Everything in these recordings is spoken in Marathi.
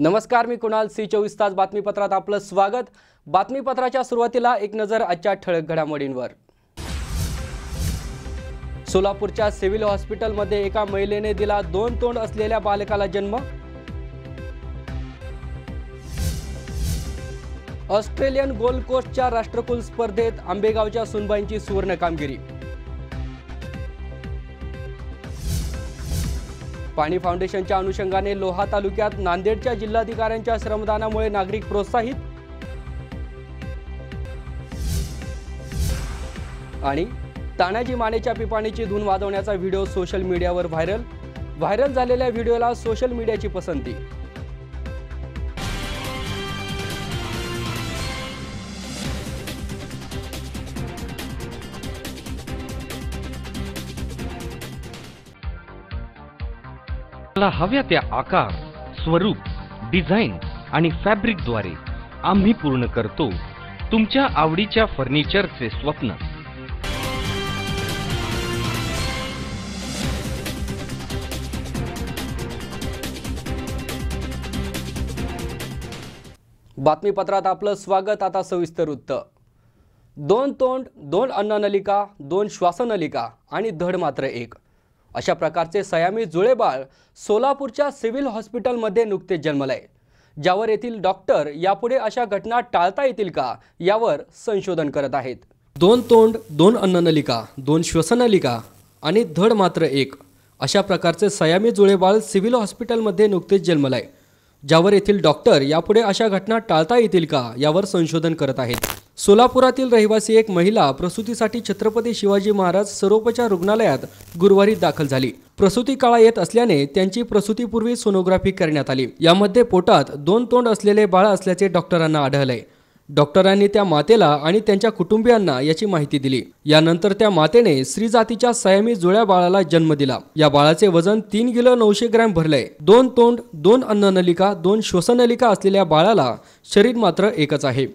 नमस्कार, मी कुणाल. C24 तास बातमीपत्रात आपलं स्वागत. बातमीपत्राच्या सुरुवातीला एक नजर आजच्या ठळक घडामोडींवर. सोलापूरच्या सिव्हिल हॉस्पिटलमध्ये एका महिलेने दिला 2 तोंड असलेल्या बालकाला जन्म. ऑस्ट्रेलियन गोल्ड कोस्टच्या राष्ट्रकुल स्पर्धेत आंबेगावच्या सुनबाईंची सुवर्ण कामगिरी. पाणी फाउंडेशनच्या अनुषंगाने लोहा तालुक्यात नांदेडच्या जिल्हाधिकाऱ्यांच्या श्रमदानामुळे नागरिक प्रोत्साहित. आणि तानाजी मानेच्या पिपाणीची धून वाजवण्याचा व्हिडिओ सोशल मीडियावर व्हायरल झालेल्या व्हिडिओला सोशल मीडियाची पसंती. हव्या त्या आकार, स्वरूप, डिझाईन आणि फॅब्रिकद्वारे आम्ही पूर्ण करतो तुमच्या आवडीच्या फर्निचरचे स्वप्न. बातमीपत्रात आपलं स्वागत. आता सविस्तर वृत्त. 2 तोंड, 2 अन्ननलिका, 2 श्वासनलिका आणि धड मात्र एक अशा प्रकारचे सयामी जुळे बाळ सोलापूरच्या सिव्हिल हॉस्पिटलमध्ये नुकतेच जन्मलंय, ज्यावर येथील डॉक्टर यापुढे अशा घटना टाळता येतील का यावर संशोधन करत आहेत. 2 तोंड, 2 अन्ननलिका, 2 श्वसनलिका आणि धड मात्र एक अशा प्रकारचे सयामी जुळे बाळ सिव्हिल हॉस्पिटलमध्ये नुकतेच जन्मलंय, ज्यावर येथील डॉक्टर यापुढे अशा घटना टाळता येतील का यावर संशोधन करत आहेत. सोलापुरातील रहिवासी एक महिला प्रसूतीसाठी छत्रपती शिवाजी महाराज सर्वोपचार रुग्णालयात गुरुवारी दाखल झाली. प्रसूती काळ येत असल्याने त्यांची प्रसूतीपूर्वी सोनोग्राफी करण्यात आली. यामध्ये पोटात 2 तोंड असलेले बाळ असल्याचे डॉक्टरांना आढळले. डॉक्टरांनी त्या मातेला आणि त्यांच्या कुटुंबियांना याची माहिती दिली. यानंतर त्या मातेने स्त्री जातीच्या सयामी जुळ्या बाळाला जन्म दिला. या बाळाचे वजन 3 किलो 900 ग्रॅम भरले. 2 तोंड, 2 अन्ननलिका, 2 श्वसनलिका असलेल्या बाळाला शरीर मात्र एकच आहे,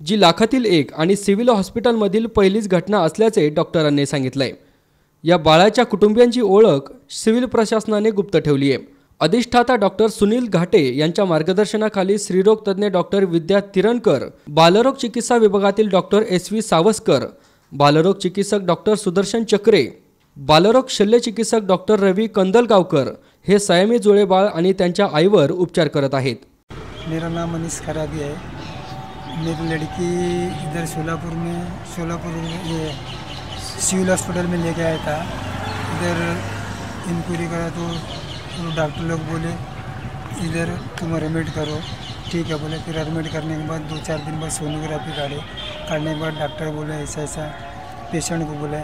जी लाखातील एक आणि सिव्हिल हॉस्पिटलमधील पहिलीच घटना असल्याचे डॉक्टरांनी सांगितलंय. या बाळाच्या कुटुंबियांची ओळख सिव्हिल प्रशासनाने गुप्त ठेवली आहे. अधिष्ठाता डॉक्टर सुनील घाटे यांच्या मार्गदर्शनाखाली स्त्रीरोग तज्ज्ञ डॉक्टर विद्या तिरणकर, बालरोग चिकित्सा विभागातील डॉक्टर SV सावस्कर, बालरोग चिकित्सक डॉक्टर सुदर्शन चक्रे, बालरोग शल्यचिकित्सक डॉक्टर रवी कंदलगावकर हे सयामी जुळे बाळ आणि त्यांच्या आईवर उपचार करत आहेत. मेरा नाम मनीष खराबी है. मेरी लड़की इधर सोलापुर ये सिविल हॉस्पिटल में लेके आया था. इधर इंक्वायरी करा तो डॉक्टर लोग बोले इधर तुम एडमिट करो. ठीक है बोले. फिर एडमिट करने के बाद 2-4 दिन बाद सोनोग्राफी काटने के बाद डॉक्टर बोले ऐसा पेशेंट को बोले.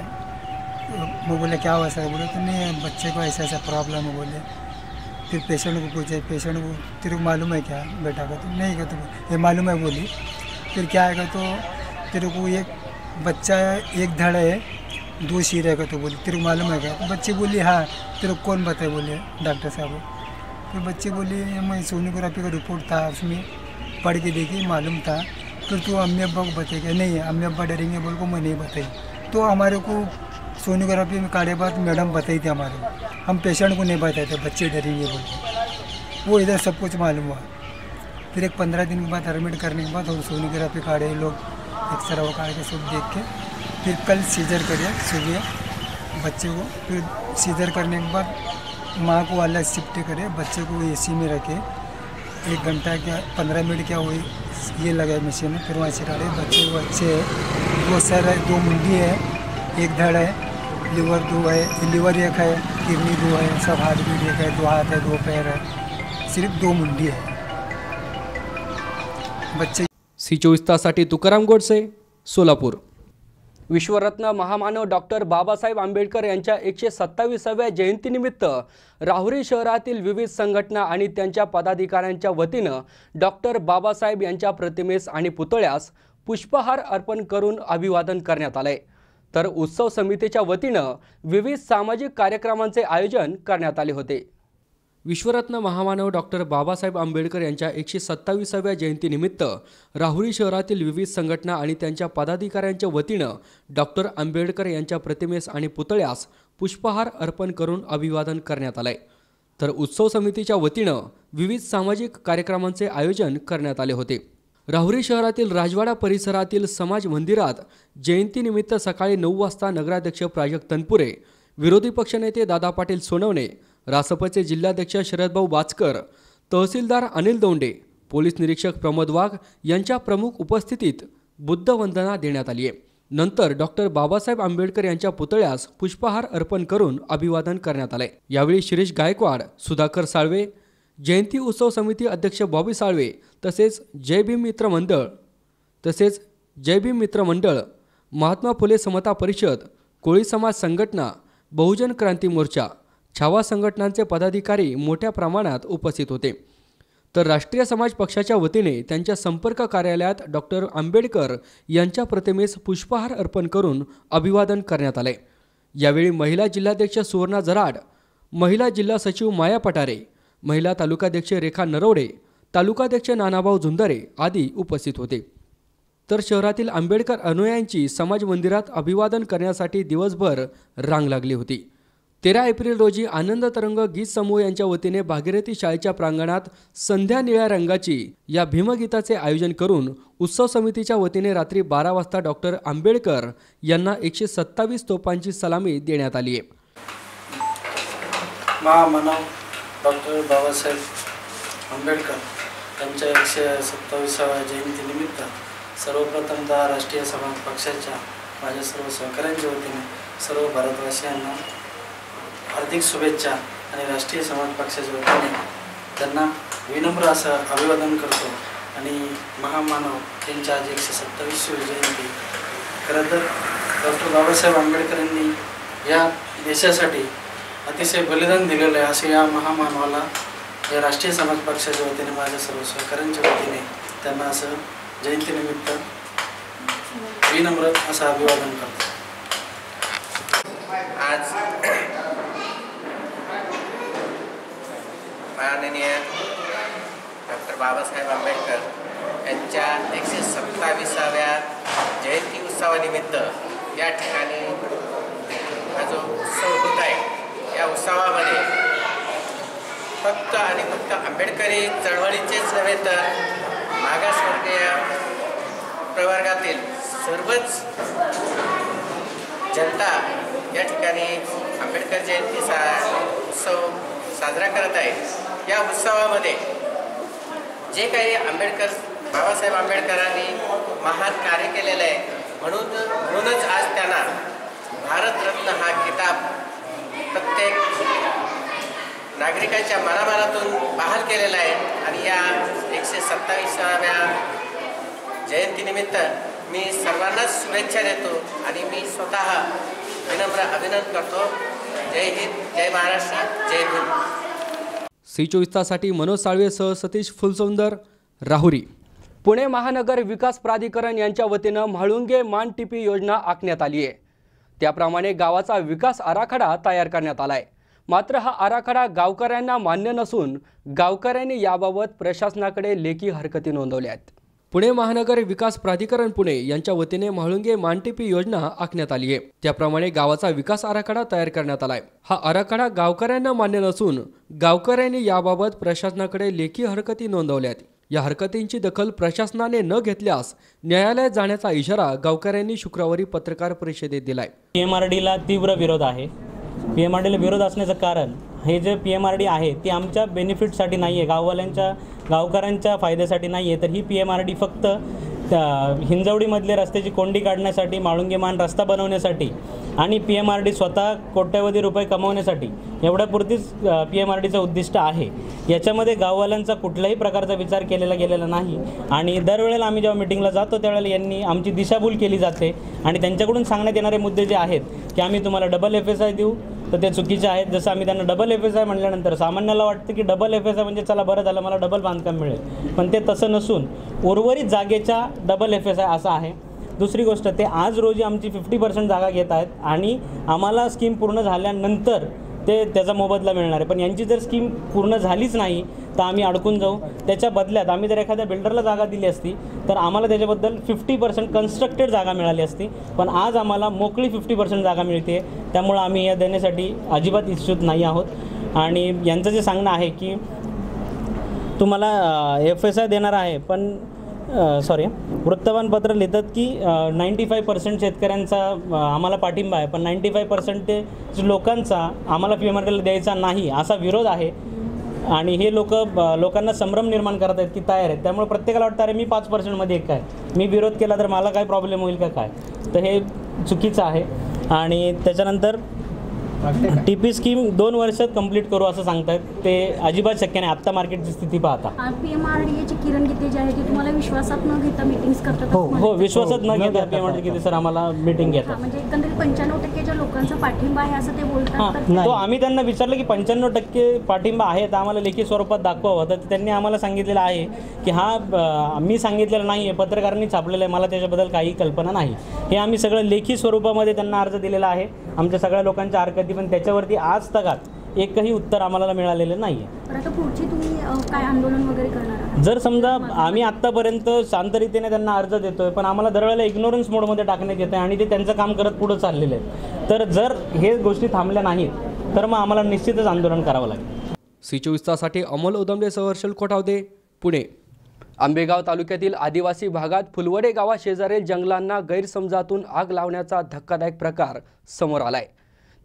वो बोले क्या हुआ सर? बोले तो नहीं बच्चे को ऐसा प्रॉब्लम है बोले. फिर पेशेंट को पूछे, पेशेंट को तेरे को मालूम है क्या बेटा का? तो नहीं का तो ये मालूम है बोली. फिर क्या आएगा तो तेरे को एक बच्चा एक धड़ है 2 सिर है का तो बोली तेरे को मालूम है क्या? तो बच्ची बोली हाँ. तेरे को कौन बताए बोले डॉक्टर साहब. फिर बच्ची बोली मैं सोनोग्राफी का रिपोर्ट था उसमें पढ़ के देखी मालूम था. फिर तो अम्मी अब्बा को बताएगा. नहीं अम्मी अब्बा डरेंगे बोल को मैं नहीं बताई. तो हमारे को सोनोग्राफी में काढ़े बाद मैडम बताई थी हमारे को. हम पेशेंट को नहीं बताए थे बच्चे डरेंगे बोल के. वो इधर सब कुछ मालूम हुआ. फिर एक 15 दिन के बाद एडमिट करने के बाद और सोनोग्राफी काढ़े लोग एक्सरा वो काढ़ के सब देख के फिर कल सीजर करे सुबह बच्चे को. फिर सीजर करने के बाद माँ को अलग शिफ्ट करे, बच्चे को AC में रखे. 1 घंटा क्या 15 मिनट क्या हुई ये लगा मशीन में. फिर वहाँ से काढ़े बच्चे को अच्छे है. 2 सर है, 2 मुंडी है, 1 धड़ है, लीवर 2 है, लीवर 1 है, किडनी 2 है, सब हाथ भी 1 है, 2 हाथ है, 2 पैर है, सिर्फ 2 मुंडी है बच्चे. C24 तासाठी तुकाराम गोडसे, सोलापूर. विश्वरत्न महामानव डॉक्टर बाबासाहेब आंबेडकर यांच्या 127व्या जयंतीनिमित्त राहुरी शहरातील विविध संघटना आणि त्यांच्या पदाधिकाऱ्यांच्या वतीनं डॉक्टर बाबासाहेब यांच्या प्रतिमेस आणि पुतळ्यास पुष्पहार अर्पण करून अभिवादन करण्यात आले. तर उत्सव समितीच्या वतीनं विविध सामाजिक कार्यक्रमांचे आयोजन करण्यात आले होते. विश्वरत्न महामानव डॉक्टर बाबासाहेब आंबेडकर यांच्या 127व्या जयंतीनिमित्त राहुरी शहरातील विविध संघटना आणि त्यांच्या पदाधिकाऱ्यांच्या वतीनं डॉक्टर आंबेडकर यांच्या प्रतिमेस आणि पुतळ्यास पुष्पहार अर्पण करून अभिवादन करण्यात आले. तर उत्सव समितीच्या वतीनं विविध सामाजिक कार्यक्रमांचे आयोजन करण्यात आले होते। राहुरी शहरातील राजवाडा परिसरातील समाज मंदिरात जयंतीनिमित्त सकाळी 9 वाजता नगराध्यक्ष प्राजक्त तनपुरे, विरोधी पक्षनेते दादा पाटील सोनवणे, रासपचे जिल्हाध्यक्ष शरदभाऊ बाचकर, तहसीलदार अनिल दौंडे, पोलीस निरीक्षक प्रमोद वाघ यांच्या प्रमुख उपस्थितीत बुद्धवंदना देण्यात आली आहे। नंतर डॉक्टर बाबासाहेब आंबेडकर यांच्या पुतळ्यास पुष्पहार अर्पण करून अभिवादन करण्यात आले। यावेळी शिरीष गायकवाड, सुधाकर साळवे, जयंती उत्सव समिती अध्यक्ष बॉबी साळवे तसेच जय भीम मित्र मंडळ, महात्मा फुले समता परिषद, कोळी समाज संघटना, बहुजन क्रांती मोर्चा, छावा संघटनांचे पदाधिकारी मोठ्या प्रमाणात उपस्थित होते। तर राष्ट्रीय समाज पक्षाच्या वतीने त्यांच्या संपर्क कार्यालयात डॉक्टर आंबेडकर यांच्या प्रतिमेस पुष्पहार अर्पण करून अभिवादन करण्यात आले। यावेळी महिला जिल्हाध्यक्ष सुवर्णा जराड, महिला जिल्हा सचिव माया पटारे, महिला तालुकाध्यक्ष रेखा नरवडे, तालुकाध्यक्ष नानाभाऊ झुंजारे आदी उपस्थित होते। तर शहरातील आंबेडकर अनुयायांची समाज मंदिरात अभिवादन करण्यासाठी दिवसभर रांग लागली होती। 13 एप्रिल रोजी आनंद तरंग गीत समूह यांच्या वतीने भागीरथी शाळेच्या प्रांगणात संध्या निळ्या रंगाची या भीमगीताचे आयोजन करून उत्सव समितीच्या वतीने रात्री 12 वाजता डॉक्टर आंबेडकर यांना 127 तोफांची सलामी देण्यात आली आहे। महामानव डॉक्टर बाबासाहेब आंबेडकर यांच्या 127व्या जयंतीनिमित्त सर्वप्रथमतः राष्ट्रीय समाज पक्षाच्या माझ्या सर्व सहकाऱ्यांच्या वतीने सर्व भारतवासियांना हार्दिक शुभेच्छा आणि राष्ट्रीय समाज पक्षाच्या वतीने त्यांना विनम्र असं अभिवादन करतो। आणि महामानव यांच्या आज 127वी जयंती। खरं तर डॉक्टर बाबासाहेब आंबेडकरांनी या देशासाठी अतिशय बलिदान दिलेलं आहे, असे या महामानवाला या राष्ट्रीय समाज पक्षाच्या वतीने माझ्या सर्व सहकाऱ्यांच्या वतीने त्यांना असं जयंतीनिमित्त विनम्र असं अभिवादन करतो। आज माननीय डॉक्टर बाबासाहेब आंबेडकर यांच्या 127व्या जयंती उत्सवानिमित्त या ठिकाणी हा जो उत्सव होत आहे, या उत्सवामध्ये फक्त आणि फक्त आंबेडकरी चळवळीचेच नव्हे तर मागासवर्गीय प्रवर्गातील सर्वच जनता या ठिकाणी आंबेडकर जयंती उत्सव साजरा करत आहे। या उत्सवामध्ये जे काही बाबासाहेब आंबेडकरांनी महान कार्य केलेलं आहे, म्हणूनच आज त्यांना भारतरत्न हा किताब प्रत्येक नागरिकांच्या मनामनातून बहाल केलेला आहे। आणि या 127व्या जयंतीनिमित्त मी सर्वांनाच शुभेच्छा देतो आणि मी स्वतः विनम्र अभिनंदन करतो। जय हिंद, जय महाराष्ट्र, जय भीम। C24 तासाठी मनोज साळवेसह सतीश फुलसौंदर, राहुरी। पुणे महानगर विकास प्राधिकरण यांच्या वतीनं म्हाळुंगे मानटिपी योजना आखण्यात आली आहे। त्याप्रमाणे गावाचा विकास आराखडा तयार करण्यात आलाय। मात्र हा आराखडा गावकऱ्यांना मान्य नसून गावकऱ्यांनी याबाबत प्रशासनाकडे लेखी हरकती नोंदवल्या आहेत। पुणे महानगर विकास प्राधिकरण पुणे यांच्या वतीने म्हाळुंगे मानटिपी योजना आखण्यात आली आहे। त्याप्रमाणे गावाचा विकास आराखडा तयार करण्यात आलाय। हा आराखडा गावकऱ्यांना मान्य नसून गावकऱ्यांनी याबाबत प्रशासनाकडे लेखी हरकती नोंदवल्या आहेत। या हरकतींची दखल प्रशासनाने न घेतल्यास न्यायालयात जाण्याचा इशारा गावकऱ्यांनी शुक्रवारी पत्रकार परिषदेत दिलाय। PMRDला तीव्र विरोध आहे। PMRDला विरोध असण्याचं कारण हे जे PMRD आहे ती आमच्या बेनिफिटसाठी नाही आहे, गावकऱ्यांच्या फायद्यासाठी नाही आहे। तर ही PMRD फक्त हिंजवडीमधले रस्त्याची कोंडी काढण्यासाठी, म्हाळुंगेमान रस्ता बनवण्यासाठी आणि PMRD स्वतः कोट्यवधी रुपये कमवण्यासाठी एवढ्यापुरतीच PMRDचं उद्दिष्ट आहे। याच्यामध्ये गाववाल्यांचा कुठल्याही प्रकारचा विचार केलेला गेलेला नाही। आणि दरवेळेला आम्ही जेव्हा मीटिंगला जातो त्यावेळेला यांनी आमची दिशाभूल केली जाते आणि त्यांच्याकडून सांगण्यात येणारे मुद्दे जे आहेत की आम्ही तुम्हाला डबल FSI देऊ, तर ते चुकीचे आहेत। जसं आम्ही त्यांना डबल FSI म्हटल्यानंतर सामान्याला वाटतं की डबल FSI म्हणजे चला बरं झालं, मला डबल बांधकाम मिळेल, पण ते तसं नसून उर्वरित जागेच्या डबल FSI असं आहे। दुसरी गोष्ट, ते आज रोजी आमची 50% जागा घेत आहेत आणि आम्हाला स्कीम पूर्ण झाल्यानंतर ते त्याचा मोबदला मिळणार आहे. पण यांची जर स्कीम पूर्ण झालीच नाही तर आम्ही अडकून जाऊ. त्याच्या बदल्यात आम्ही जर एखाद्या बिल्डरला जागा दिली असती तर आम्हाला त्याच्याबद्दल 50% कन्स्ट्रक्टेड जागा मिळाली असती. पण आज आम्हाला मोकळी 50% जागा मिळते. त्यामुळं आम्ही या देण्यासाठी अजिबात इच्छुक नाही आहोत. आणि यांचं जे सांगणं आहे की तुम्हाला FSI देणार आहे, पण वृत्तमानपत्र लिहितात की 95% शेतकऱ्यांचा आम्हाला पाठिंबा आहे, पण 95% लोकांचा आम्हाला PMRDला द्यायचा नाही असा विरोध आहे. आणि हे लोकांना संभ्रम निर्माण करत आहेत की तयार आहेत. त्यामुळे प्रत्येकाला वाटतं अरे मी 5%मध्ये एक काय, मी विरोध केला तर मला काय प्रॉब्लेम होईल का काय. तर हे चुकीचं आहे. आणि त्याच्यानंतर TP स्कीम 2 वर्षात कंप्लीट करू असं सांगतायत. ते अजिबात शक्य नाही आत्ता मार्केटची स्थिती पाहता. PMRDAचे किरण गीते जे आहे ते तुम्हाला विश्वासात न घेता मीटिंग्स करतात. हो, विश्वासात न घेता PMRDA गीते सर आम्हाला मीटिंग घेतात. म्हणजे एकंदरीत 95% लोकांचा पाठिंबा आहे असं ते बोलतात. तो आम्ही त्यांना विचारलं की 95% पाठिंबा आहे तर आम्हाला लेखी स्वरूपात दाखवावं. तर त्यांनी आम्हाला सांगितलेलं आहे की मी सांगितलेलं नाही आहे, पत्रकारांनी छापलेलं आहे, मला त्याच्याबद्दल काही कल्पना नाही. हे आम्ही सगळं लेखी स्वरूपामध्ये त्यांना अर्ज दिलेला आहे आमच्या सगळ्या लोकांच्या हरकती. पण त्याच्यावरती आज तगात एकही उत्तर आम्हाला मिळालेलं नाही आहे. आता पुढची तुम्ही काय आंदोलन वगैरे करणार आहात? जर समजा आम्ही आत्तापर्यंत शांतरीतीने त्यांना अर्ज देतोय पण आम्हाला दरवेळेला इग्नोरन्स मोडमध्ये टाकण्यात येतं आणि ते त्यांचं काम करत पुढं चाललेलं आहे. तर जर हे गोष्टी थांबल्या नाहीत तर मग आम्हाला निश्चितच आंदोलन करावं लागेल. C24 तासाठी अमोल उदमडेसह हर्षल कोठावदे, पुणे. आंबेगाव तालुक्यातील आदिवासी भागात फुलवडे गावाशेजारील जंगलांना गैरसमजातून आग लावण्याचा धक्कादायक प्रकार समोर आलाय.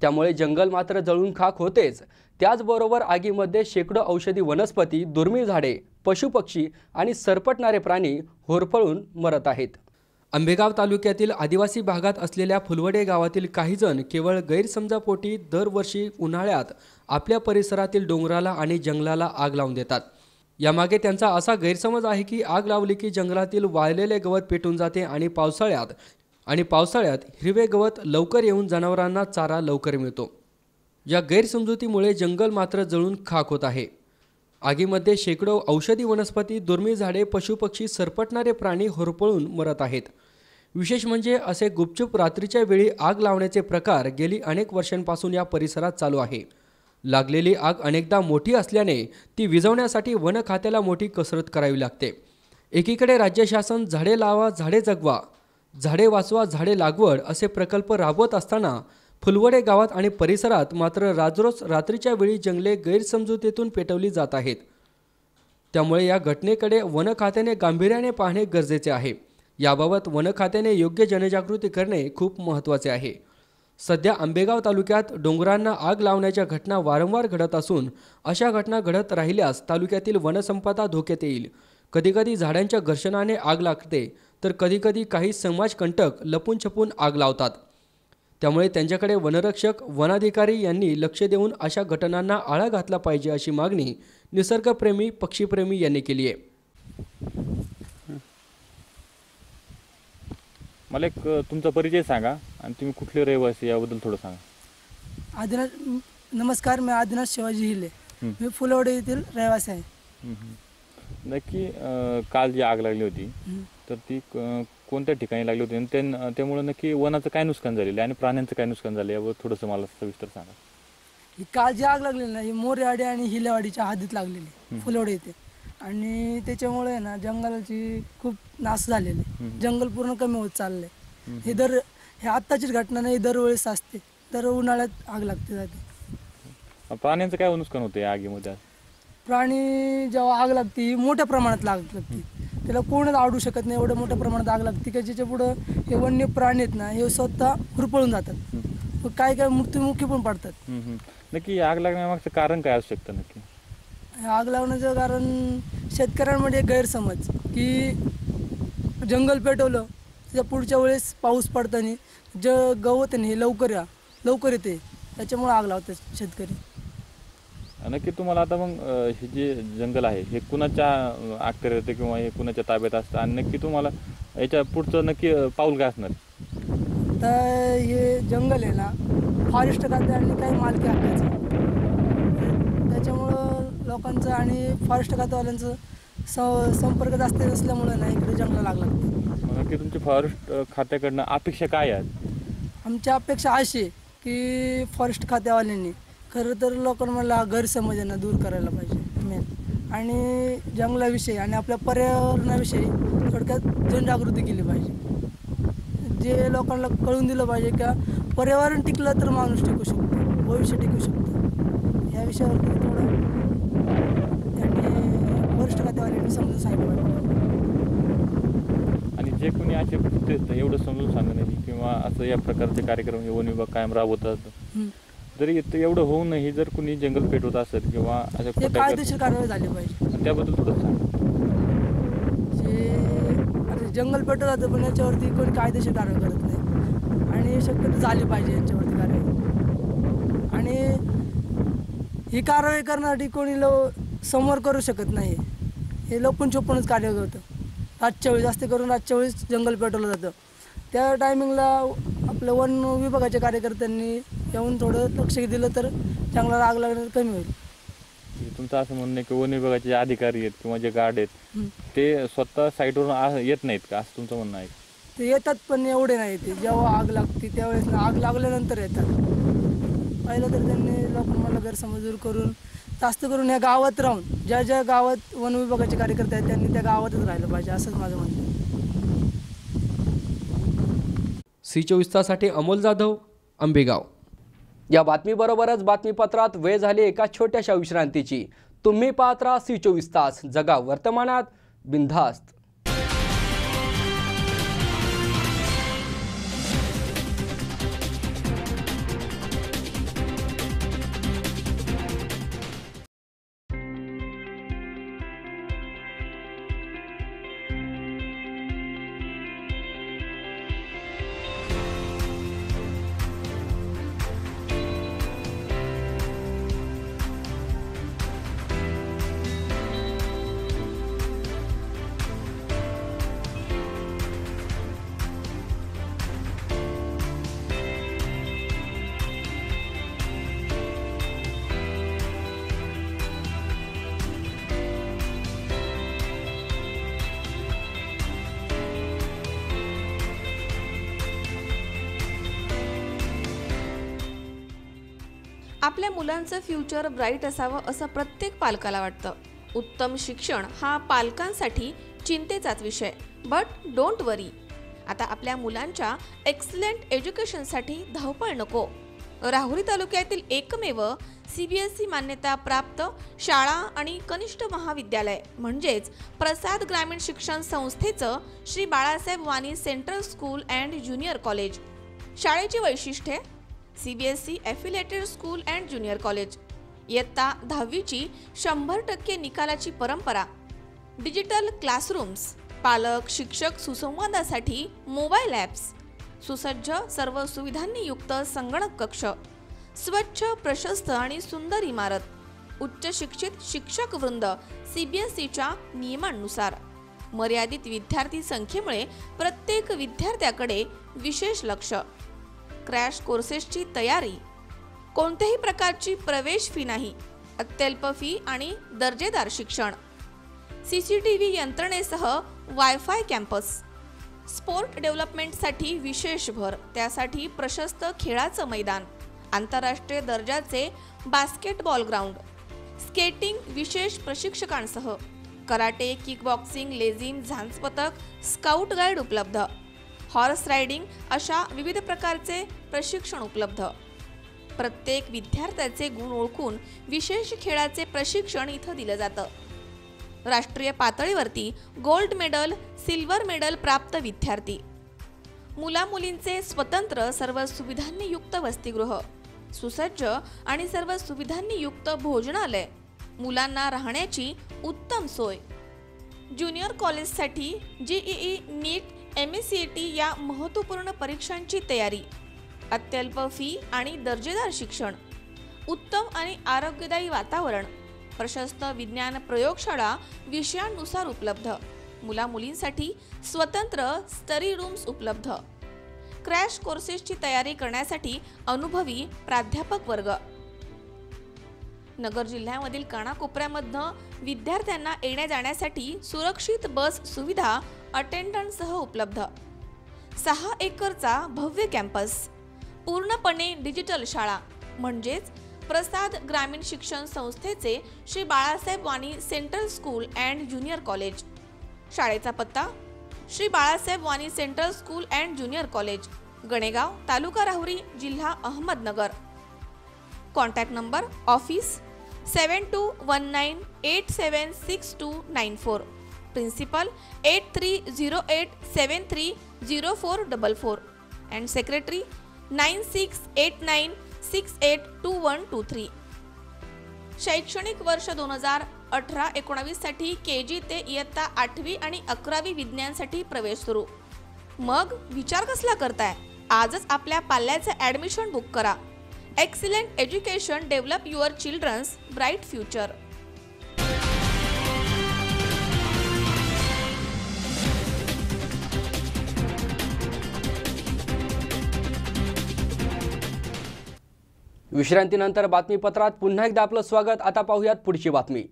त्यामुळे जंगल मात्र जळून खाक होतेच, त्याचबरोबर आगीमध्ये शेकडो औषधी वनस्पती, दुर्मिळ झाडे, पशुपक्षी आणि सरपटणारे प्राणी होरपळून मरत आहेत. आंबेगाव तालुक्यातील आदिवासी भागात असलेल्या फुलवडे गावातील काही जण केवळ गैरसमजापोटी दरवर्षी उन्हाळ्यात आपल्या परिसरातील डोंगराला आणि जंगलाला आग लावून देतात. यामागे त्यांचा असा गैरसमज आहे की आग लावली की जंगलातील वाळलेले गवत पेटून जाते आणि पावसाळ्यात हिरवे गवत लवकर येऊन जनावरांना चारा लवकर मिळतो. या गैरसमजुतीमुळे जंगल मात्र जळून खाक होत आहे. आगीमध्ये शेकडो औषधी वनस्पती, दुर्मिळ झाडे, पशुपक्षी, सरपटणारे प्राणी होरपळून मरत आहेत. विशेष म्हणजे असे गुपचूप रात्रीच्या वेळी आग लावण्याचे प्रकार गेली अनेक वर्षांपासून या परिसरात चालू आहे. लागलेली आग अनेकदा मोठी असल्याने ती विझवण्यासाठी वन खात्याला मोठी कसरत करावी लागते. एकीकडे राज्य शासन झाडे लावा, झाडे जगवा, झाडे वाचवा, झाडे लागवड असे प्रकल्प राबवत असताना फुलवडे गावात आणि परिसरात मात्र राजरोज रात्रीच्या वेळी जंगले गैरसमजुतीतून पेटवली जात आहेत. त्यामुळे या घटनेकडे वन खात्याने गांभीर्याने पाहणे गरजेचे आहे. याबाबत वन खात्याने योग्य जनजागृती करणे खूप महत्त्वाचे आहे. सध्या आंबेगाव तालुक्यात डोंगरांना आग लावण्याच्या घटना वारंवार घडत असून अशा घटना घडत राहिल्यास तालुक्यातील वनसंपदा धोक्यात येईल. कधीकधी झाडांच्या घर्षणाने आग लागते तर कधीकधी काही समाजकंटक लपून छपून आग लावतात. त्यामुळे त्यांच्याकडे वनरक्षक, वनाधिकारी यांनी लक्ष देऊन अशा घटनांना आळा घातला पाहिजे अशी मागणी निसर्गप्रेमी, पक्षीप्रेमी यांनी केली आहे. मला एक तुमचा परिचय सांगा आणि तुम्ही कुठले रहिवासी याबद्दल थोडं सांगा. नमस्कार, मी आदिनाथ शिवाजी हिले, मी फुलवडे येथील रहिवासी आहे. नक्की काल जी आग लागली होती तर ती कोणत्या ठिकाणी लागली होती आणि त्यामुळे नक्की वनाचं काय नुकसान झालेलं आहे आणि प्राण्यांचं काय नुकसान झालं यावर थोडंसं मला सविस्तर सांगा. ही काल जी आग लागलेली ना, ही मोरेवाडी आणि हिलेवाडीच्या हद्दीत लागलेली फुलवडे येथे. आणि त्याच्यामुळे ना जंगलाची खूप नाश झालेली, जंगल पूर्ण कमी होत चाललंय. हे आत्ताचीच घटना नाही, दरवेळेस असते. दर उन्हाळ्यात आग लागते जाते. प्राण्यांचं काय नुकसान होतं या आगीमध्ये? प्राणी जेव्हा आग लागते मोठ्या प्रमाणात लागते, त्याला कोणच आवडू शकत नाही. एवढ्या मोठ्या प्रमाणात आग लागते की ज्याच्या पुढं हे वन्य प्राणी आहेत ना, हे स्वतः हुरपळून जातात. काय काय मृत्युमुखी पण पडतात. नक्की आग लागण्यामागचं कारण काय असू शकतं? नक्की आग लावण्याचं कारण शेतकऱ्यांमध्ये गैरसमज की जंगल पेटवलं त्याच्या पुढच्या वेळेस पाऊस पडताना गवत आहे हे लवकर येते, त्याच्यामुळे आग लावतात शेतकरी. नक्की तुम्हाला आता मग हे जे जंगल आहे हे कुणाच्या अखत्यारीत येते किंवा हे कुणाच्या ताब्यात असतं आणि नक्की तुम्हाला याच्या पुढचं नक्की पाऊल काय असणार? तर हे जंगल आहे ना, फॉरेस्ट खात्याने काही मालकी हक्काचं, त्याच्यामुळं लोकांचं आणि फॉरेस्ट खात्यावाल्यांचं संपर्क जास्त नसल्यामुळं ना इकडे जंगलाला आग लागते. नक्की तुमची फॉरेस्ट खात्याकडनं अपेक्षा काय आहेत? आमच्या अपेक्षा अशी की फॉरेस्ट खात्यावाल्यांनी खरं तर लोकांना हा गैरसमज आहे ना दूर करायला पाहिजे मेन, आणि जंगलाविषयी आणि आपल्या पर्यावरणाविषयी थोडक्यात जनजागृती केली पाहिजे. जे लोकांना कळून दिलं पाहिजे का पर्यावरण टिकलं तर माणूस टिकू शकतो, भविष्य टिकू शकतो. या विषयावरती थोडं त्यांनी वरिष्ठ खात्यावाल्यांनी समजून सांगितलं पाहिजे. आणि जे कोणी असे एवढं समजून सांगण्याची किंवा असं या प्रकारचे कार्यक्रम वन विभाग कायम राबवतात, जरी एवढं होऊनही जर कोणी जंगल पेटवत असेल किंवा अशा ते कायदेशीर कारवाई झाली पाहिजे. त्याबद्दल थोडं सांग. जे आता जंगल पेटवलं जातं पण याच्यावरती कोणी कायदेशीर कारवाई करत नाही, आणि शक्यतो झाली पाहिजे यांच्यावरती कारवाई. आणि ही कारवाई करण्यासाठी कोणी समोर करू शकत नाही, हे लपून छपूनच कार्य होतं. रातच्या वेळी जास्त करून रातच्या वेळीच जंगल पेटवलं जातं. त्या टायमिंगला आपलं वन विभागाच्या कार्यकर्त्यांनी येऊन थोडं लक्ष दिलं तर जंगलाला आग लागणं कमी होईल. तुमचं असं म्हणणं आहे की वन विभागाचे जे अधिकारी आहेत किंवा जे गार्ड आहेत ते स्वतः साईटवरून येत नाहीत का, असं तुमचं म्हणणं आहे? ते येतात पण एवढे नाही, ते जेव्हा आग लागते त्यावेळेस आग लागल्यानंतर येतात. पहिलं तर त्यांनी लोकांना गैरसमज दूर करून जास्त करून या गावात राहून ज्या ज्या गावात वन विभागाचे कार्यकर्ते आहेत त्यांनी त्या गावातच राहिलं पाहिजे, असंच माझं म्हणणं आहे. C24 तासाठी अमोल जाधव, आंबेगाव. या बातमीबरोबरच बातमीपत्रात वेळ झाली एका छोट्याशा विश्रांतीची. तुम्ही पाहत राहा C24 तास, जगा वर्तमानात, बिनधास्त. आपल्या मुलांचं फ्युचर ब्राईट असावं असं प्रत्येक पालकाला वाटतं. उत्तम शिक्षण हा पालकांसाठी चिंतेचाच विषय. बट डोंट वरी, आता आपल्या मुलांच्या एक्सलंट एज्युकेशनसाठी धावपळ नको. राहुरी तालुक्यातील एकमेव CBSE मान्यता प्राप्त शाळा आणि कनिष्ठ महाविद्यालय म्हणजेच प्रसाद ग्रामीण शिक्षण संस्थेचं Shri Balasaheb Wani central school and junior college. शाळेची वैशिष्ट्ये: CBSE affiliated school and junior college, इयत्ता 10वीची 100% निकालाची परंपरा, डिजिटल क्लासरूम्स, पालक शिक्षक सुसंवादासाठी मोबाईल ॲप्स, सुसज्ज सर्व सुविधांनी युक्त संगणक कक्ष, स्वच्छ प्रशस्त आणि सुंदर इमारत, उच्च शिक्षित शिक्षक वृंद CBSEच्या नियमांनुसार, मर्यादित विद्यार्थी संख्येमुळे प्रत्येक विद्यार्थ्याकडे विशेष लक्ष, क्रॅश कोर्सेसची तयारी, कोणत्याही प्रकारची प्रवेश फी नाही, अत्यल्प फी आणि दर्जेदार शिक्षण, CCTV यंत्रणेसह वायफाय कॅम्पस, स्पोर्ट डेव्हलपमेंटसाठी विशेष भर, त्यासाठी प्रशस्त खेळाचं मैदान, आंतरराष्ट्रीय दर्जाचे बास्केटबॉल ग्राउंड, स्केटिंग विशेष प्रशिक्षकांसह, कराटे, किकबॉक्सिंग, लेझिम, झांज पथक, स्काउट गाईड उपलब्ध, हॉर्स रायडिंग अशा विविध प्रकारचे प्रशिक्षण उपलब्ध. प्रत्येक विद्यार्थ्याचे गुण ओळखून विशेष खेळाचे प्रशिक्षण इथं दिलं जातं. राष्ट्रीय पातळीवरती गोल्ड मेडल, सिल्वर मेडल प्राप्त विद्यार्थी, मुलामुलींचे स्वतंत्र सर्व सुविधांनी युक्त वसतिगृह, सुसज्ज आणि सर्व सुविधांनी युक्त भोजनालय, मुलांना राहण्याची उत्तम सोय. ज्युनियर कॉलेजसाठी JEE, नीट, MSCET या महत्त्वपूर्ण परीक्षांची तयारी, अत्यल्प फी आणि दर्जेदार शिक्षण, उत्तम आणि आरोग्यदायी वातावरण, प्रशस्त विज्ञान प्रयोगशाळा विषयांनुसार उपलब्ध, मुलामुलींसाठी स्वतंत्र स्टडी रूम्स उपलब्ध, क्रॅश कोर्सेसची तयारी करण्यासाठी अनुभवी प्राध्यापक वर्ग. नगर जिल्ह्यामधील कानाकोपऱ्यामधनं विद्यार्थ्यांना येण्या जाण्यासाठी सुरक्षित बस सुविधा अटेंडंटसह उपलब्ध. 6 एकरचा भव्य कॅम्पस, पूर्णपणे डिजिटल शाळा म्हणजेच प्रसाद ग्रामीण शिक्षण संस्थेचे Shri Balasaheb Wani central school and junior college. शाळेचा पत्ता Shri Balasaheb Wani central school and junior college, Ganegaon, taluka Rahuri, जिल्हा Ahmednagar. Contact number office 7219876294. Principal 8308730444 and secretary 9689682123. शैक्षणिक वर्ष 2018-19 साठी KG ते इयत्ता 8वी आणि 11वी विज्ञानसाठी प्रवेश सुरू. मग विचार कसला करताय? आजच आपल्या पाल्याचे ॲडमिशन बुक करा. Excellent education develop your children's bright future. विश्रांतीनंतर बातमीपत्रात पुन्हा एकदा आपलं स्वागत. आता पाहूयात पुढची बातमी.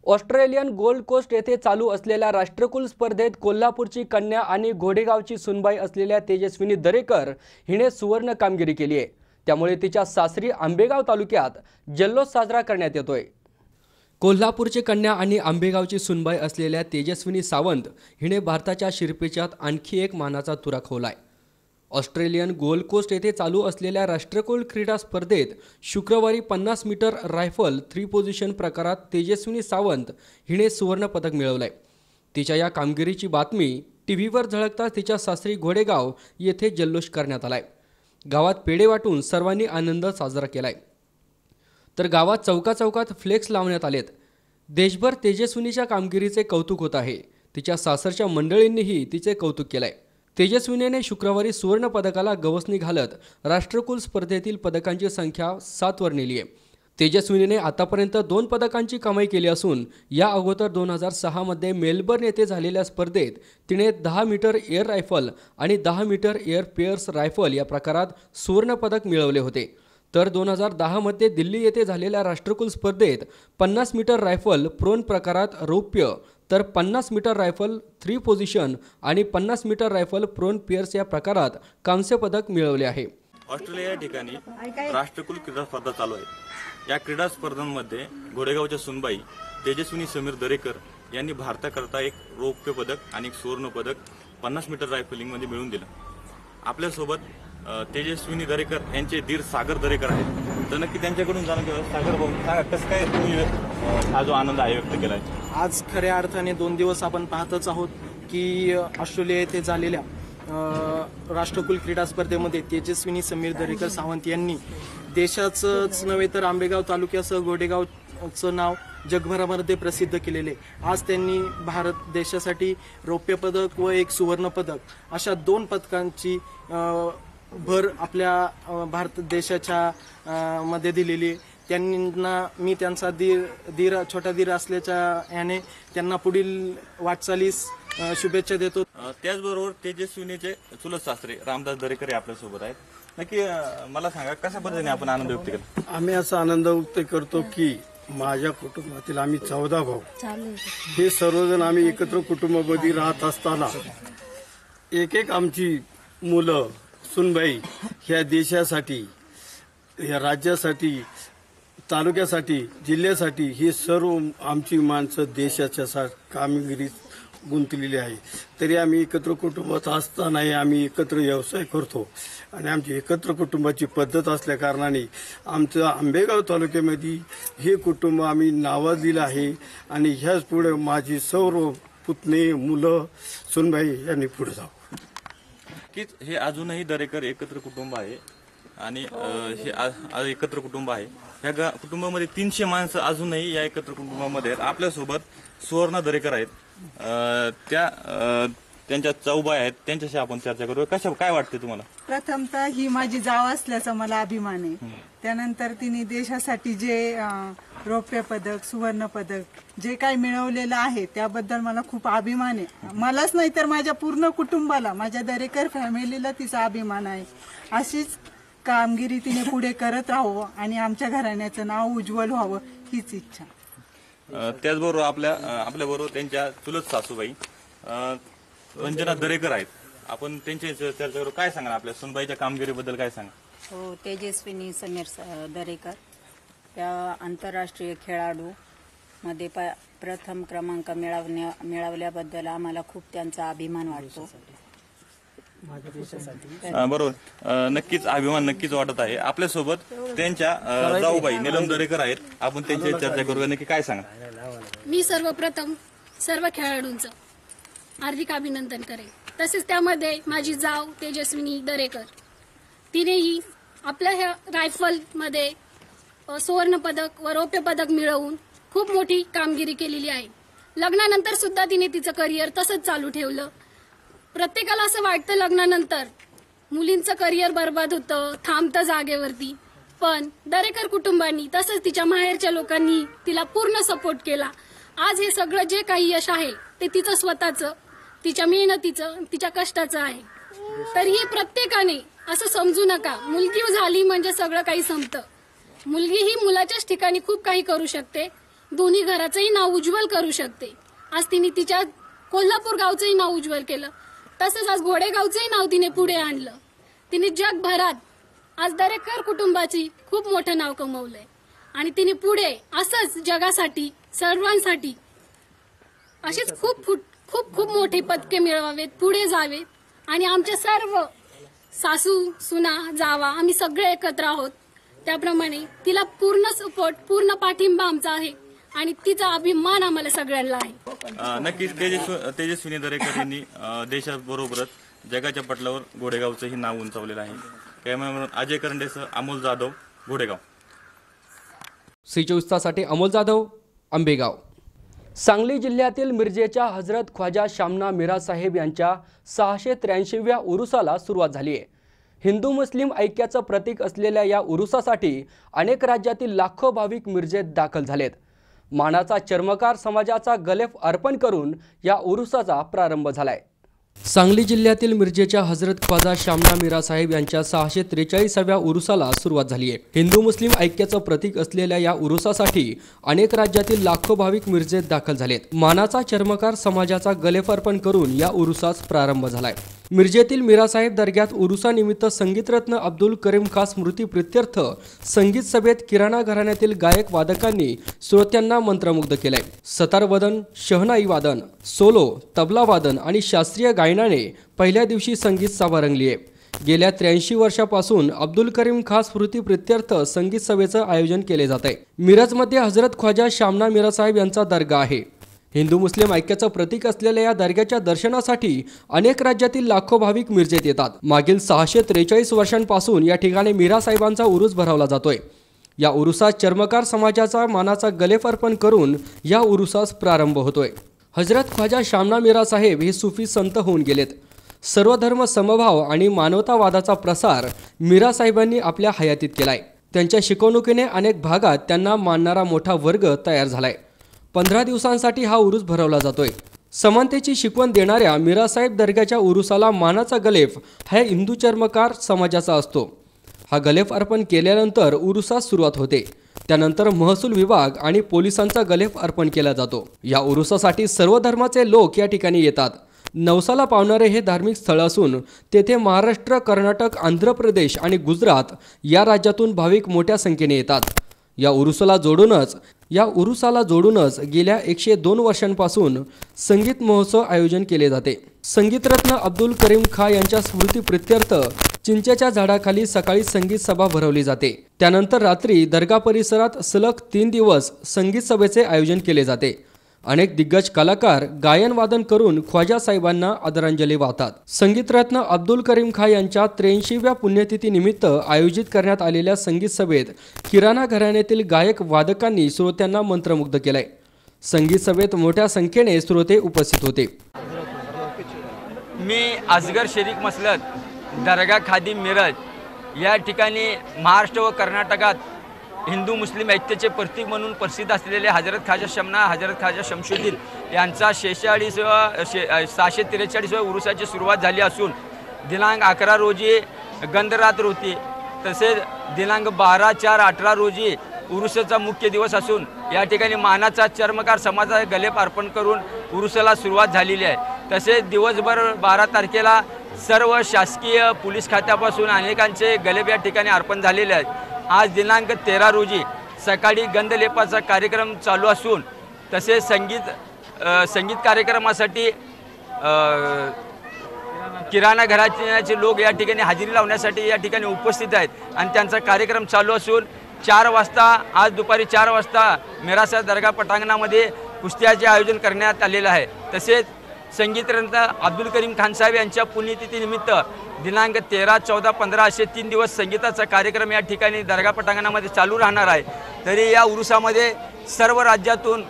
ऑस्ट्रेलियन गोल्ड कोस्ट येथे चालू असलेल्या राष्ट्रकुल स्पर्धेत कोल्हापूरची कन्या आणि घोडेगावची सुनबाई असलेल्या तेजस्विनी दरेकर हिने सुवर्ण कामगिरी केली आहे. त्यामुळे तिच्या सासरी आंबेगाव तालुक्यात जल्लोष साजरा करण्यात येतोय. कोल्हापूरची कन्या आणि आंबेगावची सुनबाई असलेल्या तेजस्विनी सावंत हिने भारताच्या शिरपेचात आणखी एक मानाचा तुरा खोवलाय. ऑस्ट्रेलियन गोल्ड कोस्ट येथे चालू असलेल्या राष्ट्रकुल क्रीडा स्पर्धेत शुक्रवारी 50 मीटर रायफल 3 पोझिशन प्रकारात तेजस्विनी सावंत हिने सुवर्ण पदक मिळवलंय. तिच्या या कामगिरीची बातमी टीव्हीवर झळकताच तिच्या सासरी घोडेगाव येथे जल्लोष करण्यात आलाय. गावात पेढे वाटून सर्वांनी आनंद साजरा केलाय. तर गावात चौकाचौकात फ्लेक्स लावण्यात आलेत. देशभर तेजस्विनीच्या कामगिरीचे कौतुक होत आहे. तिच्या सासरच्या मंडळींनीही तिचे कौतुक केलंय. तेजस्विनीने शुक्रवारी सुवर्ण पदकाला गवसणी घालत राष्ट्रकुल स्पर्धेतील पदकांची संख्या 7 वर नेली आहे. तेजस्विनीने आतापर्यंत 2 पदकांची कमाई केली असून या अगोदर 2006 मध्ये मेलबर्न येथे झालेल्या स्पर्धेत तिने 10 मीटर एअर रायफल आणि 10 मीटर एअर पेअर्स रायफल या प्रकारात सुवर्ण पदक मिळवले होते. तर 2010 मध्ये दिल्ली येथे झालेल्या राष्ट्रकुल स्पर्धेत 50 मीटर रायफल प्रोन प्रकारात रौप्य, तर 50 मीटर रायफल 3 पोझिशन आणि 50 मीटर रायफल प्रोन पेअर्स या प्रकारात कांस्य पदक मिळवले आहे. ऑस्ट्रेलिया या ठिकाणी राष्ट्रकुल क्रीडा स्पर्धा चालू आहे. या क्रीडा स्पर्धांमध्ये घोडेगावच्या सुनबाई तेजस्विनी समीर दरेकर यांनी भारताकरता एक रौप्य पदक आणि एक सुवर्ण पदक 50 मीटर रायफलिंगमध्ये मिळवून दिलं. आपल्यासोबत तेजस्विनी दरेकर यांचे दीर सागर दरेकर आहेत. तर नक्की त्यांच्याकडून जाणून घेऊया. सागर भाऊ, सांगा कसं काय तुम्ही हा जो आनंद आहे व्यक्त केला आहे? आज खऱ्या अर्थाने 2 दिवस आपण पाहतच आहोत की ऑस्ट्रेलिया येथे झालेल्या राष्ट्रकुल क्रीडा स्पर्धेमध्ये तेजस्विनी समीर दरेकर सावंत यांनी देशाचंच नव्हे तर आंबेगाव तालुक्यासह घोडेगावचं नाव जगभरामध्ये प्रसिद्ध केलेले. आज त्यांनी भारत देशासाठी रौप्य पदक व एक सुवर्ण पदक अशा 2 पदकांची भर आपल्या भारत देशाच्या मध्ये दिलेली. त्यांना मी त्यांचा छोटा दीर असल्याच्या याने त्यांना पुढील वाटचालीस शुभेच्छा देतो. त्याचबरोबर तेजस्विनीचे चुलत सासरे रामदास दरेकर आपल्यासोबत आहेत. नक्की मला सांगा कशा पद्धतीने आपण आनंद व्यक्त केला? आम्ही असा आनंद व्यक्त करतो की माझ्या कुटुंबातील आम्ही 14 भाऊ हे सर्वजण आम्ही एकत्र कुटुंबामध्ये राहत असताना एक आमची मुलं सुनबाई ह्या देशासाठी, या राज्यासाठी, तालुक्यासाठी, जिल्ह्यासाठी हे सर्व आमची माणसं देशाच्या कामगिरीत गुंतलेली आहे. तरी आम्ही एकत्र कुटुंबात असतानाही आम्ही एकत्र व्यवसाय करतो आणि आमची एकत्र कुटुंबाची पद्धत असल्या कारणाने आमचं आंबेगाव तालुक्यामध्ये हे कुटुंब आम्ही नावाजलेलं आहे. आणि ह्याच पुढे माझी सर्व पुतणे, मुलं, सुनबाई यांनी पुढे जावं. की हे अजूनही दरेकर एकत्र कुटुंब आहे आणि हे एकत्र कुटुंब आहे. ह्या कुटुंबामध्ये 300 माणसं अजूनही या एकत्र कुटुंबामध्ये आहेत. आपल्यासोबत सुवर्ण दरेकर आहेत. त्यांच्या चौबाई आहेत, त्यांच्याशी आपण चर्चा करू. काय वाटते तुम्हाला? प्रथमतः ही माझी जाव असल्याचा मला अभिमान आहे. त्यानंतर तिने देशासाठी जे रौप्य पदक, सुवर्ण पदक जे काही मिळवलेलं आहे त्याबद्दल मला खूप अभिमान आहे. मलाच नाही तर माझ्या पूर्ण कुटुंबाला, माझ्या दरेकर फॅमिलीला तिचा अभिमान आहे. अशीच कामगिरी तिने पुढे करत राहावं आणि आमच्या घराण्याचं नाव उज्ज्वल व्हावं हीच इच्छा. त्याचबरोबर आपल्याबरोबर त्यांच्या चुलत सासूबाई रंजना दरेकर आहेत. आपण त्यांची चर्चा करू. काय सांगा आपल्या सुनबाईच्या कामगिरीबद्दल काय सांगा? हो, तेजस्विनी समीर दरेकर या आंतरराष्ट्रीय खेळाडूमध्ये प्रथम क्रमांक मिळवल्याबद्दल आम्हाला खूप त्यांचा अभिमान वाटतो. बरोबर, नक्कीच अभिमान नक्कीच वाटत आहे. आपल्यासोबत त्यांच्या जाऊबाई नीलम दरेकर आहेत. आपण त्यांच्याशी चर्चा करूया. नक्की काय सांगा? मी सर्वप्रथम सर्व खेळाडूंचं हार्दिक अभिनंदन करेन. तसेच त्यामध्ये माझी जाव तेजस्विनी दरेकर, तिनेही आपल्या ह्या रायफलमध्ये सुवर्ण पदक व रौप्य पदक मिळवून खूप मोठी कामगिरी केलेली आहे. लग्नानंतर सुद्धा तिने तिचं करिअर तसंच चालू ठेवलं. प्रत्येकाला असं वाटतं लग्नानंतर मुलींचं करिअर बर्बाद होतं, थांबतं जागेवरती, पण दरेकर कुटुंबांनी तसंच तिच्या माहेरच्या लोकांनी तिला पूर्ण सपोर्ट केला. आज हे सगळं जे काही यश आहे ते तिचं स्वतःचं, तिच्या मेहनतीचं, तिच्या कष्टाचं आहे. तरीही प्रत्येकाने असं समजू नका मुलगी झाली म्हणजे सगळं काही संपतं. मुलगी ही मुलाच्याच ठिकाणी खूप काही करू शकते, दोन्ही घराचंही नाव उज्ज्वल करू शकते. आज तिने तिच्या कोल्हापूर गावचंही नाव उज्ज्वल केलं, तसंच आज घोडेगावचंही नाव तिने पुढे आणलं. तिने जगभरात आज दरेकर कुटुंबाची खूप मोठं नाव कमवलंय आणि तिने पुढे असंच जगासाठी सर्वांसाठी अशीच खूप खूप खूप मोठे पदके मिळवावेत, पुढे जावेत. आणि आमच्या सर्व सासू सुना जावा आम्ही सगळे एकत्र आहोत. त्याप्रमाणे तिला पूर्ण सपोर्ट, पूर्ण पाठिंबा आमचा आहे आणि तिचा अभिमान आम्हाला सगळ्यांना आहे. नक्कीच तेजस्विनी दरेकर यांनी देशाबरोबरच जगाच्या पटलावर घोडेगावचंही नाव उंचावलेलं आहे. कॅमेरामॅन अजय करंडेसह अमोल जाधव, घोडेगाव. सी24साठी अमोल जाधव, आंबेगाव. सांगली जिल्ह्यातील मिरजेच्या हजरत ख्वाजा शामना मीरा साहेब यांच्या 683व्या उरुसाला सुरुवात झाली आहे. हिंदू मुस्लिम ऐक्याचं प्रतीक असलेल्या या उरुसासाठी अनेक राज्यातील लाखो भाविक मिरजेत दाखल झालेत. मानाचा चर्मकार समाजाचा गलेफ अर्पण करून या उरुसाचा प्रारंभ झालाय. सांगली जिल्ह्यातील मिरजेच्या हजरत ख्वाजा शामना मीरा साहेब यांच्या 643व्या उरुसाला सुरुवात झाली आहे. हिंदू मुस्लिम ऐक्याचं प्रतीक असलेल्या या उरुसासाठी अनेक राज्यातील लाखो भाविक मिरजेत दाखल झालेत. मानाचा चर्मकार समाजाचा गलेफ अर्पण करून या उरुसास प्रारंभ झालाय. मिरजेतील मीरासाहेब दर्ग्यात उरुसानिमित्त संगीतरत्न अब्दुल करीम खान स्मृती प्रित्यर्थ संगीत सभेत किराणा घराण्यातील गायक वादकांनी श्रोत्यांना मंत्रमुग्ध केलंय. सतारवादन, शहनाई वादन, सोलो, तबला वादन आणि शास्त्रीय गायनाने पहिल्या दिवशी संगीत सभा रंगली आहे. गेल्या 83 वर्षापासून अब्दुल करीम खान स्मृती प्रित्यर्थ संगीत सभेचं आयोजन केले जात आहे. मिरजमध्ये हजरत ख्वाजा शामना मीरासाहेब यांचा दर्गा आहे. हिंदू मुस्लिम ऐक्याचं प्रतीक असलेल्या या दर्ग्याच्या दर्शनासाठी अनेक राज्यातील लाखो भाविक मिरजेत येतात. मागील 643 वर्षांपासून या ठिकाणी मीरा साहेबांचा उरूस भरवला जातोय. या उरुसात चर्मकार समाजाचा मानाचा गलेफ अर्पण करून या उरुसास प्रारंभ होतोय. हजरत ख्वाजा शामना मीरा साहेब हे सुफी संत होऊन गेलेत. सर्वधर्म समभाव आणि मानवतावादाचा प्रसार मीरा साहेबांनी आपल्या हयातीत केलाय. त्यांच्या शिकवणुकीने अनेक भागात त्यांना मानणारा मोठा वर्ग तयार झालाय. 15 दिवसांसाठी हा उरूस भरवला जातोय. समानतेची शिकवण देणाऱ्या मीरासाहेब दर्ग्याच्या उरुसाला मानाचा गलेफ हा हिंदू चर्मकार समाजाचा असतो. हा गलेफ अर्पण केल्यानंतर उरुसास सुरुवात होते. त्यानंतर महसूल विभाग आणि पोलिसांचा गलेफ अर्पण केला जातो. या उरुसासाठी सर्व धर्माचे लोक या ठिकाणी येतात. नवसाला पावणारे हे धार्मिक स्थळ असून तेथे महाराष्ट्र, कर्नाटक, आंध्र प्रदेश आणि गुजरात या राज्यातून भाविक मोठ्या संख्येने येतात. या उरुसाला जोडूनच गेल्या 102 वर्षांपासून संगीत महोत्सव आयोजन केले जाते. संगीतरत्न अब्दुल करीम खान यांच्या स्मृती प्रित्यर्थ चिंचेच्या झाडाखाली सकाळी संगीत सभा भरवली जाते. त्यानंतर रात्री दर्गा परिसरात सलग 3 दिवस संगीत सभेचे आयोजन केले जाते. अनेक दिग्गज कलाकार गायन वादन करून ख्वाजा साहेबांना आदरांजली वाहतात. संगीतरत्न अब्दुल करीम खान यांच्या 83व्या पुण्यतिथीनिमित्त आयोजित करण्यात आलेल्या संगीत सभेत किराणा घराण्यातील गायक वादकांनी श्रोत्यांना मंत्रमुग्ध केलंय. संगीत सभेत मोठ्या संख्येने श्रोते उपस्थित होते. मी असगर शरीक मसलत, दर्गा खादी मिरज या ठिकाणी महाराष्ट्र व कर्नाटकात हिंदू मुस्लिम ऐक्याचे प्रतीक म्हणून प्रसिद्ध असलेले हजरत ख्वाजा शामना, हजरत ख्वाजा शमशुद्दीन यांचा 643व्या उरुसाची सुरुवात झाली असून दिनांक 11 रोजी गंधरात्र होती. तसेच दिनांक 12/4/18 रोजी उरुसाचा मुख्य दिवस असून या ठिकाणी मानाचा चर्मकार समाजाचा गलेफ अर्पण करून उरुसाला सुरुवात झालेली आहे. तसेच दिवसभर 12 तारखेला सर्व शासकीय पोलीस खात्यापासून अनेकांचे गलेफ या ठिकाणी अर्पण झालेले आहेत. आज दिनांक 13 रोजी सकाळी गंधलेपाचा कार्यक्रम चालू असून तसेच संगीत कार्यक्रमासाठी किराणा घराचे लोक या ठिकाणी हजेरी लावण्यासाठी या ठिकाणी उपस्थित आहेत आणि त्यांचा कार्यक्रम चालू असून 4 वाजता आज दुपारी 4 वाजता मिरासाहेब दर्गा पटांगणामध्ये कुस्त्याचे आयोजन करण्यात आलेलं आहे। तसेच संगीतरत्न अब्दुल करीम खान साहेब यांच्या पुण्यतिथीनिमित्त दिनांक 13, 14, 15 असे 3 दिवस संगीताचा कार्यक्रम या ठिकाणी दर्गा पटांगणामध्ये चालू राहणार आहे। तरी या उरुसामध्ये सर्व राज्यातून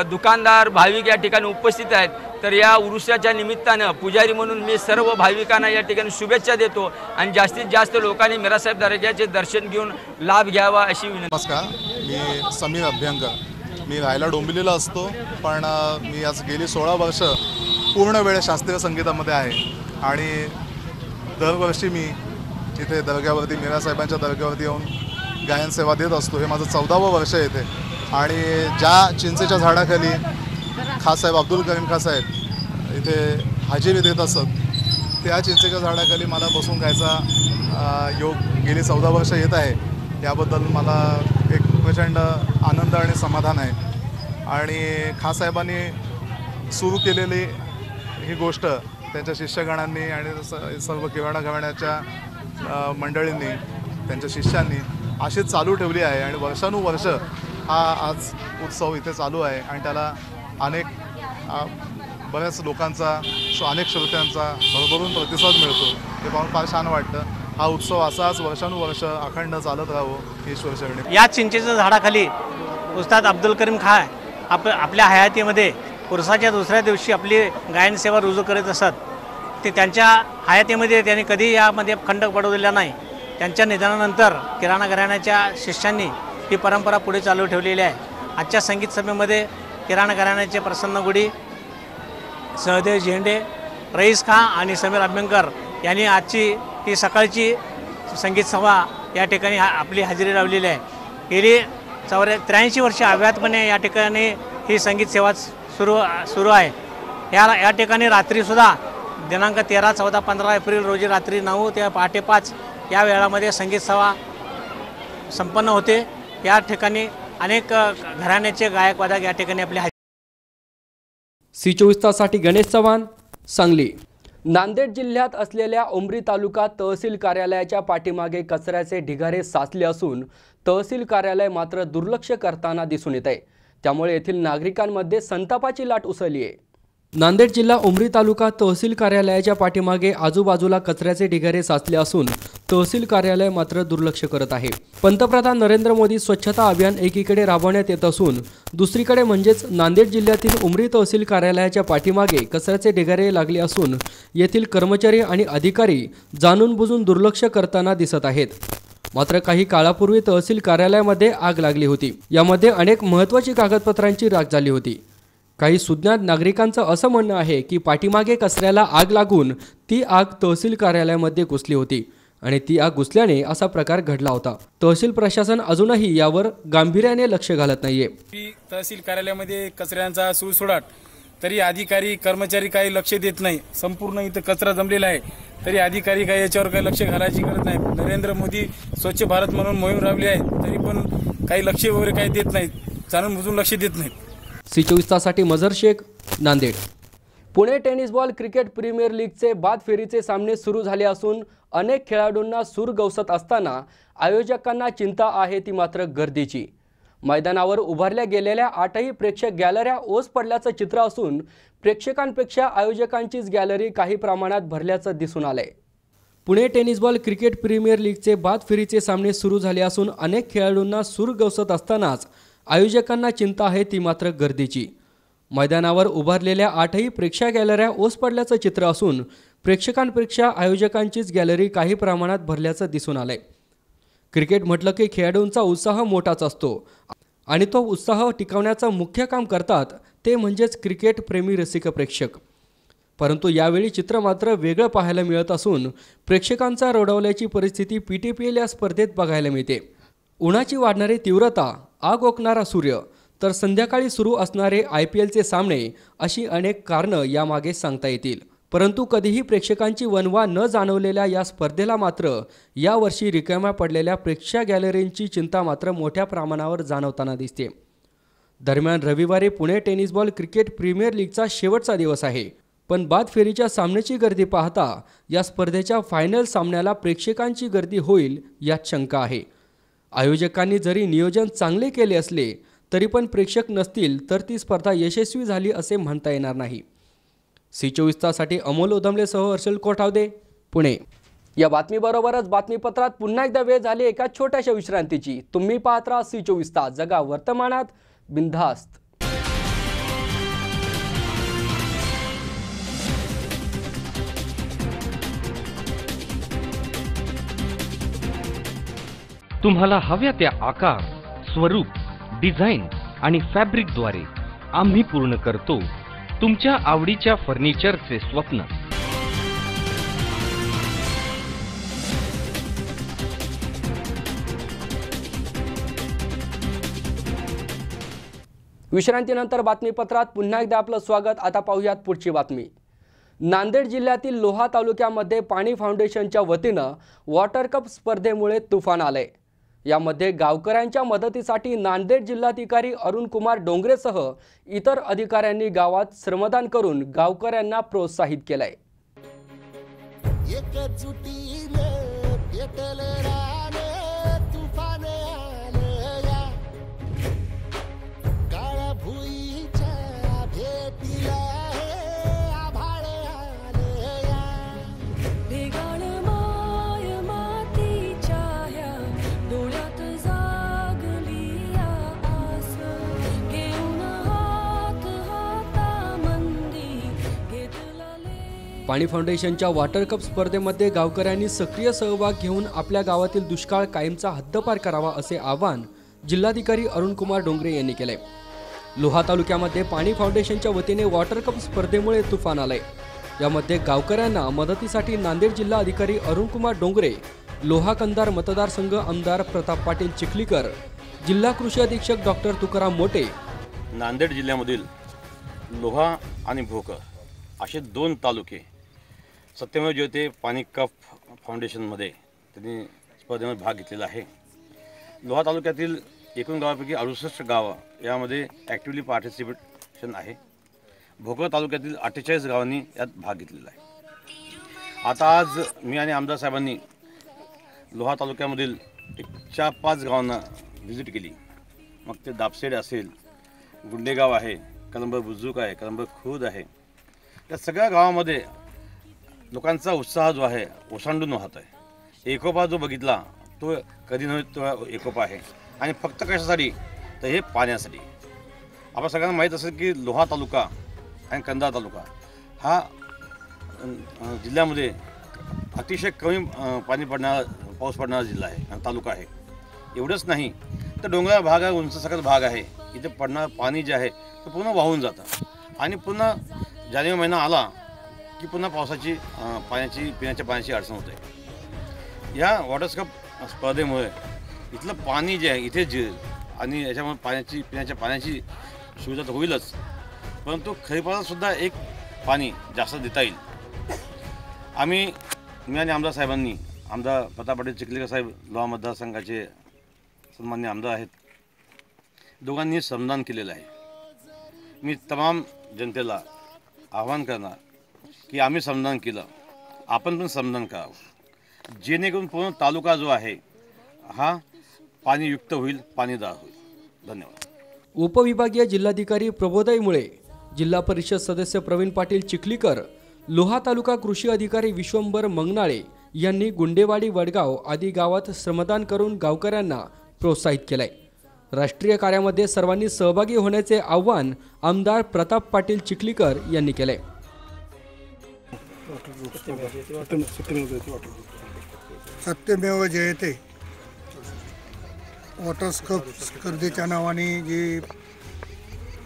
दुकानदार भाविक या ठिकाणी उपस्थित आहेत। तर या उरुसाच्या निमित्तानं पुजारी म्हणून मी सर्व भाविकांना या ठिकाणी शुभेच्छा देतो आणि जास्तीत जास्त लोकांनी मिरासाहेब दर्ग्याचे दर्शन घेऊन लाभ घ्यावा अशी विनंती। नमस्कार, मी समीर अभ्यंकर। मी राहायला डोंबिवलीला असतो, पण मी आज गेली 16 वर्ष पूर्ण वेळ शास्त्रीय संगीतामध्ये आहे आणि दरवर्षी मी इथे दर्ग्यावरती मिरासाहेबांच्या दर्ग्यावरती येऊन गायन सेवा देत असतो। हे माझं 14वं वर्ष आहे इथे आणि ज्या चिंचेच्या झाडाखाली खासाहेब अब्दुल करीम खासाहेब इथे हजेरी देत असत, त्या चिंचेच्या झाडाखाली मला बसून गायचा योग गेली 14 वर्ष येत आहे। याबद्दल मला एक प्रचंड आनंद आणि समाधान आहे आणि खासाहेबांनी सुरू केलेली ही गोष्ट त्यांच्या शिष्यगणांनी आणि सर्व किराणा घराण्याच्या मंडळींनी, त्यांच्या शिष्यांनी अशीच चालू ठेवली आहे आणि वर्षानुवर्ष हा आज उत्सव इथे चालू आहे आणि त्याला बऱ्याच लोकांचा, अनेक श्रोत्यांचा भरभरून प्रतिसाद मिळतो। ते पाहून फार छान वाटतं। हा उत्सव असाच वर्षानुवर्ष अखंड चालत राहावं ईश्वर चरणी। या चिंचेच्या झाडाखाली उस्ताद अब्दुल करीम खान आपल्या हयातीमध्ये उरसाच्या दुसऱ्या दिवशी आपली गायन सेवा रुजू करत असत। ते त्यांच्या हयातीमध्ये त्यांनी कधी यामध्ये खंड पडू दिला नाही। त्यांच्या निधनानंतर किराणा घराण्याच्या शिष्यांनी ही परंपरा पुढे चालू ठेवलेली आहे। आजच्या संगीत सभेमध्ये किराणा घराण्याचे प्रसन्न गुडी, सहदेव झेंडे, रईस खान आणि समीर अभ्यंकर यांनी आजची ही सकाळची संगीत सभा या ठिकाणी आपली हजेरी लावलेली आहे। गेली 83 वर्षे अव्याहतपणे या ठिकाणी ही संगीत सेवा सुरू आहे। या ठिकाणी रात्रीसुद्धा दिनांक 13, 14, 15 एप्रिल रोजी रात्री 9 ते पहाटे 5 या वेळामध्ये संगीत सभा संपन्न होते। या ठिकाणी अनेक घराण्याचे गायक वादक या ठिकाणी आपले C24 तासाठी गणेश चव्हाण, सांगली। नांदेड जिल्ह्यात असलेल्या उमरी तालुका तहसील कार्यालयाच्या पाठीमागे कचऱ्याचे ढिगारे साचले असून तहसील कार्यालय मात्र दुर्लक्ष करताना दिसून येत आहे। त्यामुळे येथील नागरिकांमध्ये संतापाची लाट उसळली आहे। नांदेड जिल्हा उमरी तालुका तहसील कार्यालयाच्या पाठीमागे आजूबाजूला कचऱ्याचे ढिगारे साचले असून तहसील कार्यालय मात्र दुर्लक्ष करत आहे। पंतप्रधान नरेंद्र मोदी स्वच्छता अभियान एकीकडे राबवण्यात येत असून दुसरीकडे म्हणजेच नांदेड जिल्ह्यातील उमरी तहसील कार्यालयाच्या पाठीमागे कचऱ्याचे ढिगारे लागले असून येथील कर्मचारी आणि अधिकारी जाणून बुजून दुर्लक्ष करताना दिसत आहेत। मात्र काही काळापूर्वी तहसील कार्यालयामध्ये आग लागली होती। यामध्ये अनेक महत्त्वाची कागदपत्रांची राख झाली होती। काही सुज्ञात नागरिकांचं असं म्हणणं आहे की पाठीमागे कचऱ्याला आग लागून ती आग तहसील कार्यालयामध्ये घुसली होती आणि ती आग घुसल्याने असा प्रकार घडला होता। तहसील प्रशासन अजूनही यावर गांभीर्याने लक्ष घालत नाहीये। तहसील कार्यालयामध्ये कचऱ्यांचा सुळसुळाट, तरी अधिकारी कर्मचारी काही लक्ष देत नाही। संपूर्ण इथं कचरा जमलेला आहे तरी अधिकारी काही याच्यावर काही लक्ष घालायची गरज नाही। नरेंद्र मोदी स्वच्छ भारत म्हणून मोहीम राबवली आहे तरी पण काही लक्ष वगैरे काही देत नाहीत, जाणून बुजून लक्ष देत नाहीत। C24 तासाठी Mazhar Shaikh, Nanded. Pune tennis ball cricket premier लीगचे बाद फेरीचे सामने सुरू झाले असून अनेक खेळाडूंना सूर गवसत असताना आयोजकांना चिंता आहे ती मात्र गर्दीची। मैदानावर उभारल्या गेलेल्या 8ही प्रेक्षक गॅलऱ्या ओस पडल्याचं चित्र असून प्रेक्षकांपेक्षा आयोजकांचीच गॅलरी काही प्रमाणात भरल्याचं दिसून आलंय। Pune tennis ball cricket premier लीगचे बाद फेरीचे सामने सुरू झाले असून अनेक खेळाडूंना सूर गवसत असतानाच आयोजकांना चिंता आहे ती मात्र गर्दीची। मैदानावर उभारलेल्या 8ही प्रेक्षक गॅलऱ्या ओस पडल्याचं चित्र असून प्रेक्षकांपेक्षा आयोजकांचीच गॅलरी काही प्रमाणात भरल्याचं दिसून आलंय। क्रिकेट म्हटलं की खेळाडूंचा उत्साह मोठाच असतो आणि तो उत्साह टिकवण्याचं मुख्य काम करतात ते म्हणजेच क्रिकेट प्रेमी रसिक प्रेक्षक। परंतु यावेळी चित्र मात्र वेगळं पाहायला मिळत असून प्रेक्षकांचा रोडवल्याची परिस्थिती PTPL या स्पर्धेत बघायला मिळते। उन्हाची वाढणारी तीव्रता, आग ओकणारा सूर्य, तर संध्याकाळी सुरू असणारे IPLचे सामने अशी अनेक कारणं यामागे सांगता येतील। परंतु कधीही प्रेक्षकांची वणवा न जाणवलेल्या या स्पर्धेला मात्र यावर्षी रिकाम्या पडलेल्या प्रेक्षक गॅलरींची चिंता मात्र मोठ्या प्रमाणावर जाणवताना दिसते. दरम्यान रविवारी Pune tennis ball cricket premier लीगचा शेवटचा दिवस आहे, पण बाद फेरीच्या सामन्याची गर्दी पाहता या स्पर्धेच्या फायनल सामन्याला प्रेक्षकांची गर्दी होईल यात शंका आहे. आयोजकांनी जरी नियोजन चांगले केले असले तरी पण प्रेक्षक नसतील तर ती स्पर्धा यशस्वी झाली असे म्हणता येणार नाही. C24 तासाठी अमोल ओदमलेसह हर्षल कोठावदे, पुणे. या बातमीबरोबरच बातमीपत्रात पुन्हा एकदा वेळ झाली एका छोट्याशा विश्रांतीची. तुम्ही पाहत राहा C24 तास, जगा वर्तमानात बिनधास्त. तुम्हाला हव्या त्या आकार, स्वरूप, डिझाईन आणि फॅब्रिकद्वारे आम्ही पूर्ण करतो तुमच्या आवडीच्या फर्निचरचे स्वप्न. विश्रांतीनंतर बातमीपत्रात पुन्हा एकदा आपलं स्वागत. आता पाहूयात पुढची बातमी. नांदेड जिल्ह्यातील लोहा तालुक्यामध्ये पाणी फाउंडेशनच्या वतीनं वॉटर कप स्पर्धेमुळे तुफान आले. यामध्ये गावकऱ्यांच्या मदतीसाठी नांदेड जिल्हाधिकारी अरुण कुमार डोंगरेसह इतर अधिकाऱ्यांनी गावात श्रमदान करून गावकऱ्यांना प्रोत्साहित केलंय. पाणी फाउंडेशनच्या वॉटर कप स्पर्धेमध्ये गावकऱ्यांनी सक्रिय सहभाग घेऊन आपल्या गावातील दुष्काळ कायमचा हद्दपार करावा असे आवाहन जिल्हाधिकारी अरुण कुमार डोंगरे यांनी केले. लोहा तालुक्यामध्ये पाणी फाउंडेशनच्या वतीने वॉटर कप स्पर्धेमुळे तुफान आले. यामध्ये गावकऱ्यांना मदतीसाठी नांदेड जिल्हा अधिकारी अरुण कुमार डोंगरे, लोहा कंधार मतदारसंघ आमदार प्रताप पाटील चिखलीकर, जिल्हा कृषी अधीक्षक डॉक्टर तुकाराम मोटे. नांदेड जिल्ह्यामधील लोहा आणि भोकर असे 2 तालुके सत्यमेव जयते पाणी कप फाउंडेशनमध्ये त्यांनी स्पर्धेमध्ये भाग घेतलेला आहे. लोहा तालुक्यातील एकूण गावापैकी 68 गावं यामध्ये ॲक्टिव्हली पार्टिसिपेशन आहे. भोकर तालुक्यातील 48 गावांनी यात भाग घेतलेला आहे. आता आज मी आणि आमदार साहेबांनी लोहा तालुक्यामधील 4-5 गावांना व्हिजिट केली. मग ते दापसेड असेल, गुंडेगाव आहे, कलंब बुजुर्ग आहे, कलंब खुर्द आहे. या सगळ्या गावामध्ये लोकांचा उत्साह जो आहे ओसांडून वाहत आहे. एकोपा जो बघितला तो कधी नव्हे तो एकोपा आहे. आणि फक्त कशासाठी तर हे पाण्यासाठी. आपण सगळ्यांना माहीत असेल की लोहा तालुका आणि कंधार तालुका हा जिल्ह्यामध्ये अतिशय कमी पाऊस पडणारा जिल्हा आहे आणि तालुका आहे. एवढंच नाही तर डोंगराळ भाग आहे, उंच सकट भाग आहे. इथे पडणारं पाणी जे आहे ते पूर्ण वाहून जातं आणि पुन्हा जानेवारी महिना आला की पुन्हा पावसाची पिण्याच्या पाण्याची अडचण होते. या वॉटर कप स्पर्धेमुळे इथलं पाणी जे आहे इथे जिरेल आणि याच्यामुळे पिण्याच्या पाण्याची सुविधा तर होईलच, परंतु खरीपालासुद्धा एक पाणी जास्त देता येईल. मी आणि आमदार साहेबांनी, आमदार प्रताप पाटील चिखलीकर साहेब लोहा मतदारसंघाचे सन्मान्य आमदार आहेत, दोघांनी श्रमदान केलेलं आहे. मी तमाम जनतेला आवाहन करणार की आम्ही श्रमदान केलं, आपण पण श्रमदान करावं, जेणेकरून पूर्ण तालुका जो आहे हा पाणीयुक्त होईल, पाणीदार होईल. धन्यवाद. उपविभागीय जिल्हाधिकारी प्रबोधय मुळे, जिल्हा परिषद सदस्य प्रवीण पाटील चिखलीकर, लोहा तालुका कृषी अधिकारी विश्वंभर मंगनाळे यांनी गुंडेवाडी, वडगाव आदी गावात श्रमदान करून गावकऱ्यांना प्रोत्साहित केलंय. राष्ट्रीय कार्यामध्ये सर्वांनी सहभागी होण्याचे आवाहन आमदार प्रताप पाटील चिखलीकर यांनी केले. सत्यमेव जयते वॉटर कप स्पर्धेच्या नावाने जे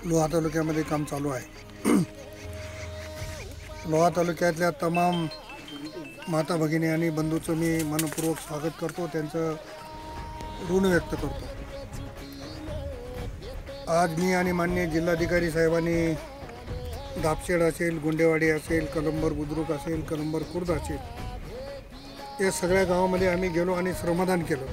लोहा तालुक्यामध्ये काम चालू आहे, लोहा तालुक्यातल्या तमाम माता भगिनी आणि बंधूचं मी मनपूर्वक स्वागत करतो, त्यांचं ऋण व्यक्त करतो. आज मी आणि माननीय जिल्हाधिकारी साहेबांनी दापशेड असेल, गुंडेवाडी असेल, कलंबर बुद्रुक असेल, कलंबर खुर्द असेल, या सगळ्या गावामध्ये आम्ही गेलो आणि श्रमदान केलं.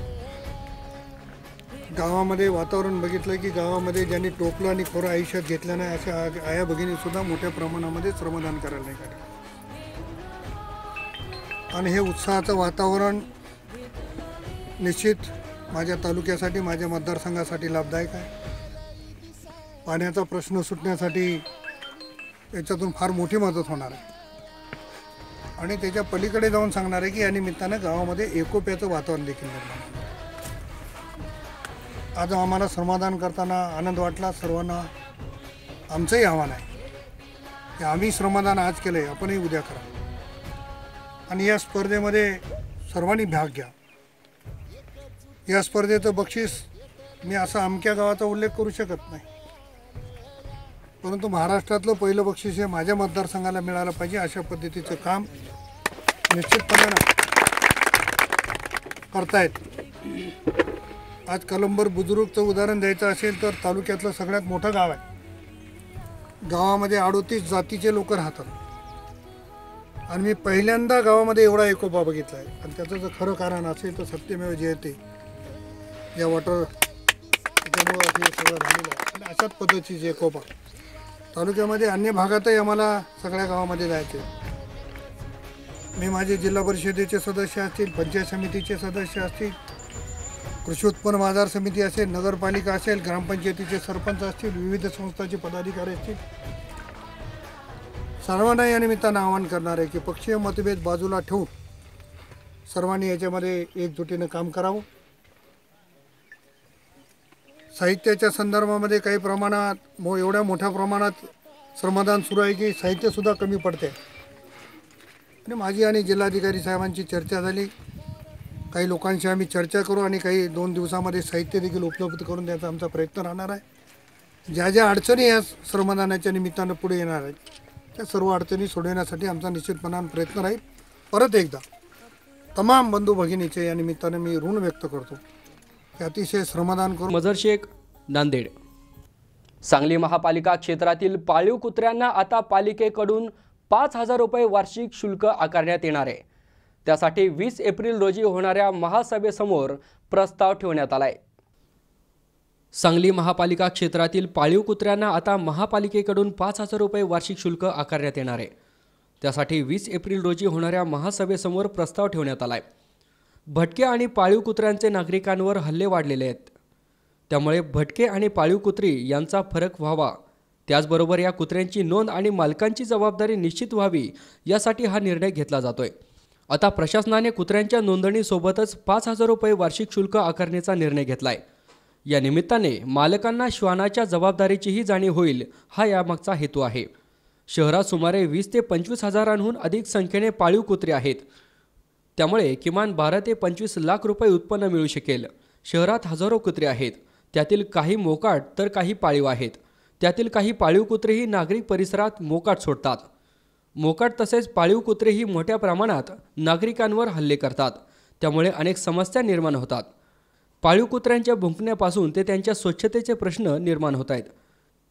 गावामध्ये वातावरण बघितलं की गावामध्ये ज्यांनी टोपलं आणि खोरं आयुष्यात घेतलं नाही अशा आया भगिनीसुद्धा मोठ्या प्रमाणामध्ये श्रमदान करायला निघाले. आणि हे उत्साहाचं वातावरण निश्चित माझ्या तालुक्यासाठी, माझ्या मतदारसंघासाठी लाभदायक आहे. पाण्याचा प्रश्न सुटण्यासाठी याच्यातून फार मोठी मदत होणार आहे. आणि त्याच्या पलीकडे जाऊन सांगणार आहे की या निमित्तानं गावामध्ये एकोप्याचं वातावरण देखील निर्माण होणार. आज आम्हाला श्रमदान करताना आनंद वाटला. सर्वांना आमचंही आव्हान आहे की आम्ही श्रमदान आज केलं आहे, आपणही उद्या करा. आणि या स्पर्धेमध्ये सर्वांनी भाग घ्या. या स्पर्धेचं बक्षीस मी असं अमक्या गावाचा उल्लेख करू शकत नाही, परंतु महाराष्ट्रातलं पहिलं बक्षीस हे माझ्या मतदारसंघाला मिळालं पाहिजे अशा पद्धतीचं काम निश्चितपणे करतायत. आज कलंबर बुजुर्गचं उदाहरण द्यायचं असेल तर तालुक्यातलं सगळ्यात मोठं गाव आहे. गावामध्ये 38 जातीचे लोक राहतात आणि मी पहिल्यांदा गावामध्ये एवढा एकोपा बघितला आहे. आणि त्याचं जर खरं कारण असेल तर सत्यमेव जयते या वॉटर त्याच्यामुळं हे सगळं झालेलं आहे. आणि अशाच पद्धतीचे एकोपा तालुक्यामध्ये अन्य भागातही आम्हाला सगळ्या गावामध्ये जायचे. मी माझे जिल्हा परिषदेचे सदस्य असतील, पंचायत समितीचे सदस्य असतील, कृषी उत्पन्न बाजार समिती असेल, नगरपालिका असेल, ग्रामपंचायतीचे सरपंच असतील, विविध संस्थांचे पदाधिकारी असतील, सर्वांना या निमित्तानं आवाहन करणार आहे की पक्षीय मतभेद बाजूला ठेवून सर्वांनी याच्यामध्ये एकजुटीनं काम करावं. साहित्याच्या संदर्भामध्ये काही प्रमाणात एवढ्या मोठ्या प्रमाणात श्रमदान सुरू आहे की साहित्यसुद्धा कमी पडते. आणि माझी आणि जिल्हाधिकारी साहेबांची चर्चा झाली. काही लोकांशी आम्ही चर्चा करू आणि काही 2 दिवसामध्ये साहित्य देखील उपलब्ध करून द्यायचा आमचा प्रयत्न राहणार आहे. ज्या ज्या अडचणी या श्रमदानाच्या निमित्तानं पुढे येणार आहेत त्या सर्व अडचणी सोडवण्यासाठी आमचा निश्चितपणाने प्रयत्न राहील. परत एकदा तमाम बंधू भगिनीचे या निमित्तानं मी ऋण व्यक्त करतो की अतिशय श्रमदान करून. मजर शेख, नांदेड. सांगली महापालिका क्षेत्रातील पाळीव कुत्र्यांना आता पालिकेकडून 5,000 रुपये वार्षिक शुल्क आकारण्यात येणार आहे. त्यासाठी 20 एप्रिल रोजी होणाऱ्या महासभेसमोर प्रस्ताव ठेवण्यात आलाय. सांगली महापालिका क्षेत्रातील पाळीव कुत्र्यांना आता महापालिकेकडून 5,000 रुपये वार्षिक शुल्क आकारण्यात येणार आहे. त्यासाठी 20 एप्रिल रोजी होणाऱ्या महासभेसमोर प्रस्ताव ठेवण्यात आलाय. भटके आणि पाळीव कुत्र्यांचे नागरिकांवर हल्ले वाढलेले आहेत. त्यामुळे भटके आणि पाळीव कुत्री यांचा फरक व्हावा, त्याचबरोबर या कुत्र्यांची नोंद आणि मालकांची जबाबदारी निश्चित व्हावी यासाठी हा निर्णय घेतला जातोय. आता प्रशासनाने कुत्र्यांच्या नोंदणीसोबतच 5,000 रुपये वार्षिक शुल्क आकारण्याचा निर्णय घेतलाय. या निमित्ताने मालकांना श्वानाच्या जबाबदारीचीही जाणीव होईल, हा यामागचा हेतू आहे. शहरात सुमारे 20 ते 25 हजारांहून अधिक संख्येने पाळीव कुत्रे आहेत. त्यामुळे किमान 12 ते 25 लाख रुपये उत्पन्न मिळू शकेल. शहरात हजारो कुत्रे आहेत. त्यातील काही मोकाट तर काही पाळीव आहेत. त्यातील काही पाळीव कुत्रेही नागरिक परिसरात मोकाट सोडतात. मोकाट तसेच पाळीव कुत्रेही मोठ्या प्रमाणात नागरिकांवर हल्ले करतात. त्यामुळे अनेक समस्या निर्माण होतात. पाळीव कुत्र्यांच्या भुंकण्यापासून ते त्यांच्या स्वच्छतेचे प्रश्न निर्माण होत आहेत.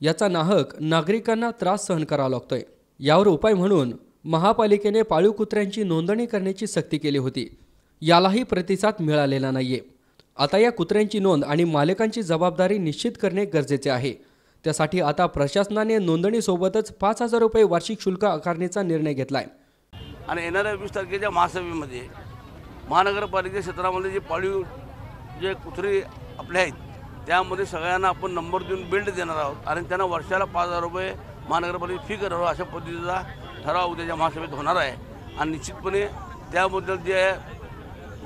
याचा नाहक नागरिकांना त्रास सहन करावा लागतोय. यावर उपाय म्हणून महापालिकेने पाळीव कुत्र्यांची नोंदणी करण्याची सक्ती केली होती. यालाही प्रतिसाद मिळालेला नाहीये. आता या कुत्र्यांची नोंद आणि मालकांची जबाबदारी निश्चित करणे गरजेचे आहे. त्यासाठी आता प्रशासनाने नोंदणीसोबतच 5,000 रुपये वार्षिक शुल्क आकारण्याचा निर्णय घेतलाय. आणि येणाऱ्या 20 तारखेच्या महासभेमध्ये महानगरपालिका क्षेत्रामध्ये जे पाळीव जे कुत्रे आपले आहेत त्यामध्ये सगळ्यांना आपण नंबर देऊन बेल्ट देणार आहोत आणि त्यांना वर्षाला 5,000 रुपये महानगरपालिका फी करावं अशा पद्धतीचा ठराव उद्याच्या महासभेत होणार आहे. आणि निश्चितपणे त्याबद्दल जे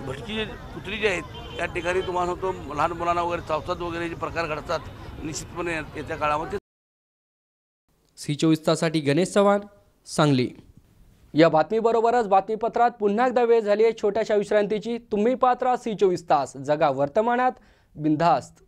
भटकी कुत्री जे आहेत त्या ठिकाणी तुम्हाला सांगतो लहान मुलांना वगैरे चावतात वगैरे जे प्रकार घडतात निश्चितपणे येत्या काळामध्ये. C24 तासाठी गणेश चव्हाण, सांगली. या बातमीबरोबरच बातमीपत्रात पुन्हा एकदा वेळ झाली आहे छोट्याशा विश्रांतीची. तुम्ही पात्रा C24 तास, जगा वर्तमानात, बिनधास्त.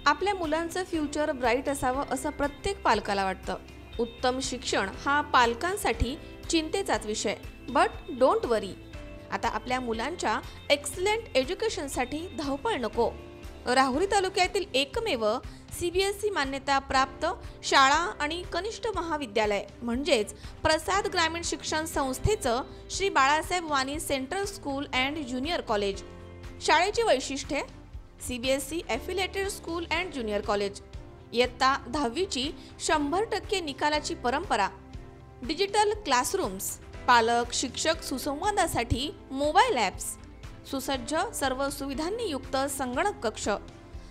आपल्या मुलांचं फ्युचर ब्राईट असावं असं प्रत्येक पालकाला वाटतं. उत्तम शिक्षण हा पालकांसाठी चिंतेचाच विषय. बट डोंट वरी, आता आपल्या मुलांच्या एक्सलंट एज्युकेशनसाठी धावपळ नको. राहुरी तालुक्यातील एकमेव CBSE मान्यता प्राप्त शाळा आणि कनिष्ठ महाविद्यालय म्हणजेच प्रसाद ग्रामीण शिक्षण संस्थेचं Shri Balasaheb Wani central school and junior college. शाळेची वैशिष्ट्ये: CBSE affiliated school and junior college. इयत्ता 10वीची 100% निकालाची परंपरा. डिजिटल क्लासरूम्स, पालक शिक्षक सुसंवादासाठी मोबाईल ॲप्स, सुसज्ज सर्व सुविधांनी युक्त संगणक कक्ष,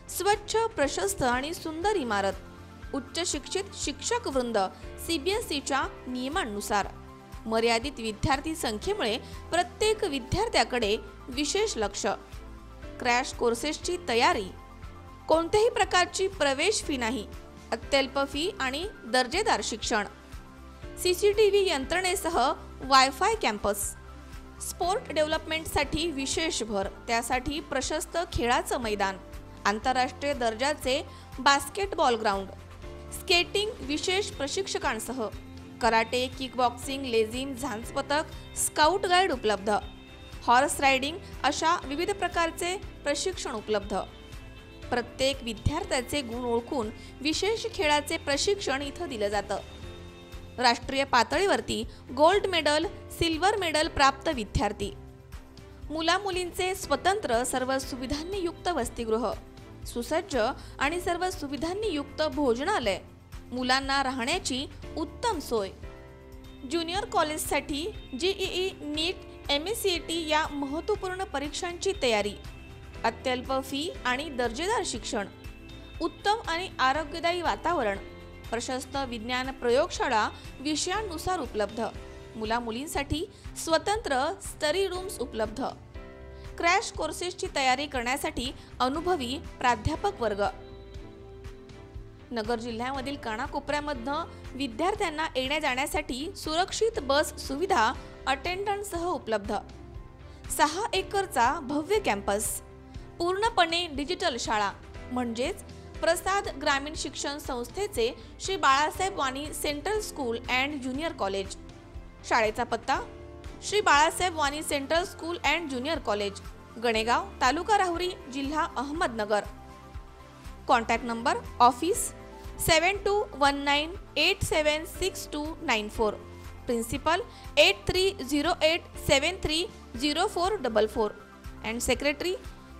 स्वच्छ प्रशस्त आणि सुंदर इमारत, उच्च शिक्षित शिक्षक वृंद CBSEच्या नियमांनुसार. मर्यादित विद्यार्थी संख्येमुळे प्रत्येक विद्यार्थ्याकडे विशेष लक्ष. क्रॅश कोर्सेसची तयारी. कोणत्याही प्रकारची प्रवेश फी नाही. अत्यल्प फी आणि दर्जेदार शिक्षण. CCTV यंत्रणेसह वायफाय कॅम्पस. स्पोर्ट डेव्हलपमेंटसाठी विशेष भर, त्यासाठी प्रशस्त खेळाचं मैदान, आंतरराष्ट्रीय दर्जाचे बास्केटबॉल ग्राउंड, स्केटिंग विशेष प्रशिक्षकांसह, कराटे, किकबॉक्सिंग, लेझिम, झांज पथक, स्काउट गाईड उपलब्ध, हॉर्स रायडिंग अशा विविध प्रकारचे प्रशिक्षण उपलब्ध. प्रत्येक विद्यार्थ्याचे गुण ओळखून विशेष खेळाचे प्रशिक्षण इथं दिलं जातं. राष्ट्रीय पातळीवरती गोल्ड मेडल, सिल्वर मेडल प्राप्त विद्यार्थी. मुलामुलींचे स्वतंत्र सर्व सुविधांनी युक्त वसतिगृह, सुसज्ज आणि सर्व सुविधांनी युक्त भोजनालय, मुलांना राहण्याची उत्तम सोय. ज्युनियर कॉलेजसाठी JEE, नीट, MSCET या महत्त्वपूर्ण परीक्षांची तयारी. अत्यल्प फी आणि दर्जेदार शिक्षण. उत्तम आणि आरोग्यदायी वातावरण. प्रशस्त विज्ञान प्रयोगशाळा विषयांनुसार उपलब्ध. मुलामुलींसाठी स्वतंत्र स्टडी रूम्स उपलब्ध. क्रॅश कोर्सेसची तयारी करण्यासाठी अनुभवी प्राध्यापक वर्ग. नगर जिल्ह्यामधील कानाकोपऱ्यामधनं विद्यार्थ्यांना येण्या जाण्यासाठी सुरक्षित बस सुविधा अटेंडंटसह उपलब्ध. 6 एकरचा भव्य कॅम्पस. पूर्णपणे डिजिटल शाळा म्हणजेच प्रसाद ग्रामीण शिक्षण संस्थेचे Shri Balasaheb Wani central school and junior college. शाळेचा पत्ता: Shri Balasaheb Wani central school and junior college, Ganegaon, taluka Rahuri, जिल्हा Ahmednagar. Contact number: office 7219876294, principal 8308730444 and secretary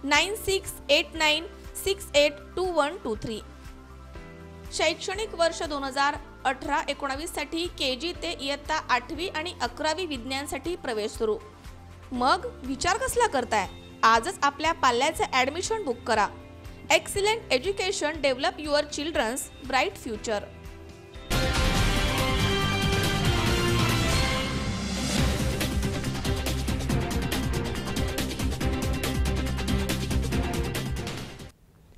9689682123. शैक्षणिक वर्ष 2018-19 साठी KG ते इयत्ता 8वी आणि 11वी विज्ञानसाठी प्रवेश सुरू. मग विचार कसला करताय? आजच आपल्या पाल्याचं ॲडमिशन बुक करा. Excellent education, develop your children's bright future.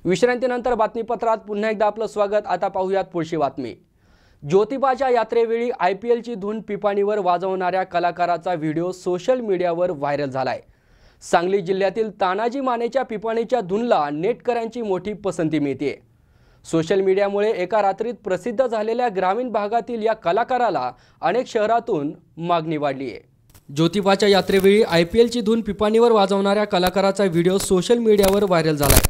विश्रांतीनंतर बातमीपत्रात पुन्हा एकदा आपलं स्वागत. आता पाहूयात पुढची बातमी. ज्योतिबाच्या यात्रेवेळी IPLची धून पिपाणीवर वाजवणाऱ्या कलाकाराचा व्हिडिओ सोशल मीडियावर व्हायरल झालाय. सांगली जिल्ह्यातील तानाजी मानेच्या पिपाणीच्या धूनला नेटकऱ्यांची मोठी पसंती मिळते. सोशल मीडियामुळे एका रात्रीत प्रसिद्ध झालेल्या ग्रामीण भागातील या कलाकाराला अनेक शहरातून मागणी वाढली आहे. ज्योतिबाच्या यात्रेवेळी IPLची धून पिपाणीवर वाजवणाऱ्या कलाकाराचा व्हिडिओ सोशल मीडियावर व्हायरल झालाय.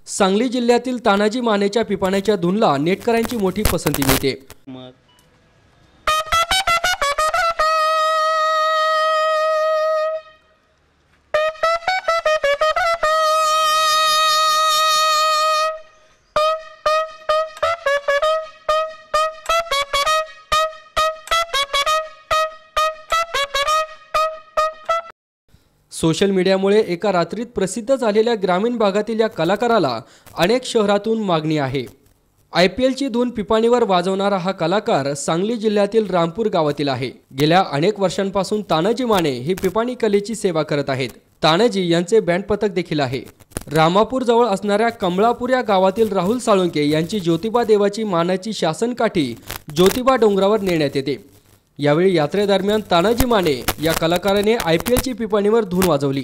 सांगली जिल्ह्यातील तानाजी मानेच्या पिपाण्याच्या धूनला नेटकऱ्यांची मोठी पसंती मिळते. सोशल मीडियामुळे एका रात्रीत प्रसिद्ध झालेल्या ग्रामीण भागातील या कलाकाराला अनेक शहरातून मागणी आहे. IPLची धून पिपाणीवर वाजवणारा हा कलाकार सांगली जिल्ह्यातील रामपूर गावातील आहे. गेल्या अनेक वर्षांपासून तानाजी माने हे पिपाणी कलेची सेवा करत आहेत. तानाजी यांचे बँड पथक देखील आहे. रामापूर जवळ असणाऱ्या कमळापूर या गावातील राहुल साळुंके यांची ज्योतिबा देवाची मानाची शासनकाठी ज्योतिबा डोंगरावर नेण्यात येते. यावेळी यात्रेदरम्यान तानाजी माने या कलाकाराने IPLची पिपाणीवर धून वाजवली.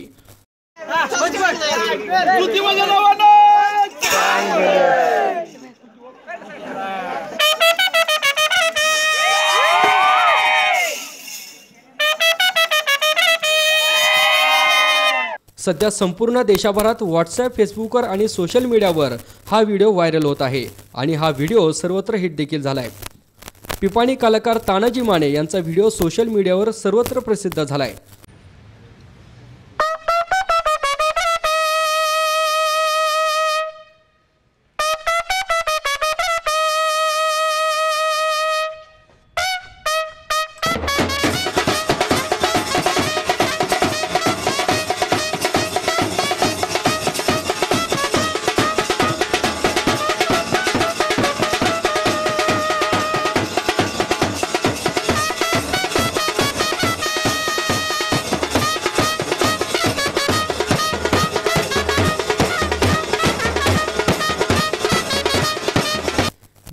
सध्या संपूर्ण देशभरात व्हॉट्सॲप, फेसबुकवर आणि सोशल मीडियावर हा व्हिडिओ व्हायरल होत आहे आणि हा व्हिडिओ सर्वत्र हिट देखील झालाय. पिपाणी कलाकार तानाजी माने यांचा व्हिडिओ सोशल मीडियावर सर्वत्र प्रसिद्ध झालाय.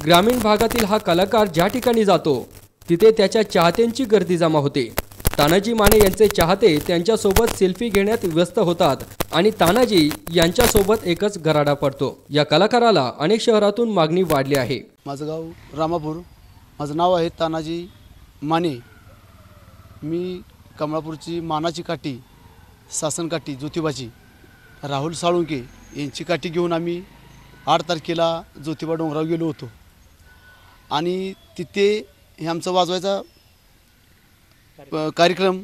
ग्रामीण भागातील हा कलाकार ज्या ठिकाणी जातो तिथे त्याच्या चाहत्यांची गर्दी जमा होते. तानाजी माने यांचे चाहते त्यांच्यासोबत सेल्फी घेण्यात व्यस्त होतात आणि तानाजी यांच्यासोबत एकच गराडा पडतो. या कलाकाराला अनेक शहरातून मागणी वाढली आहे. माझं गाव रामापूर, माझं नाव आहे तानाजी माने. मी कमळापूरची मानाची काठी, सासन काठी ज्योतिबाची, राहुल साळुंके यांची काठी घेऊन आम्ही 8 तारखेला ज्योतिबा डोंगरावर गेलो होतो आणि तिथे हे आमचा वाजवायचा कार्यक्रम,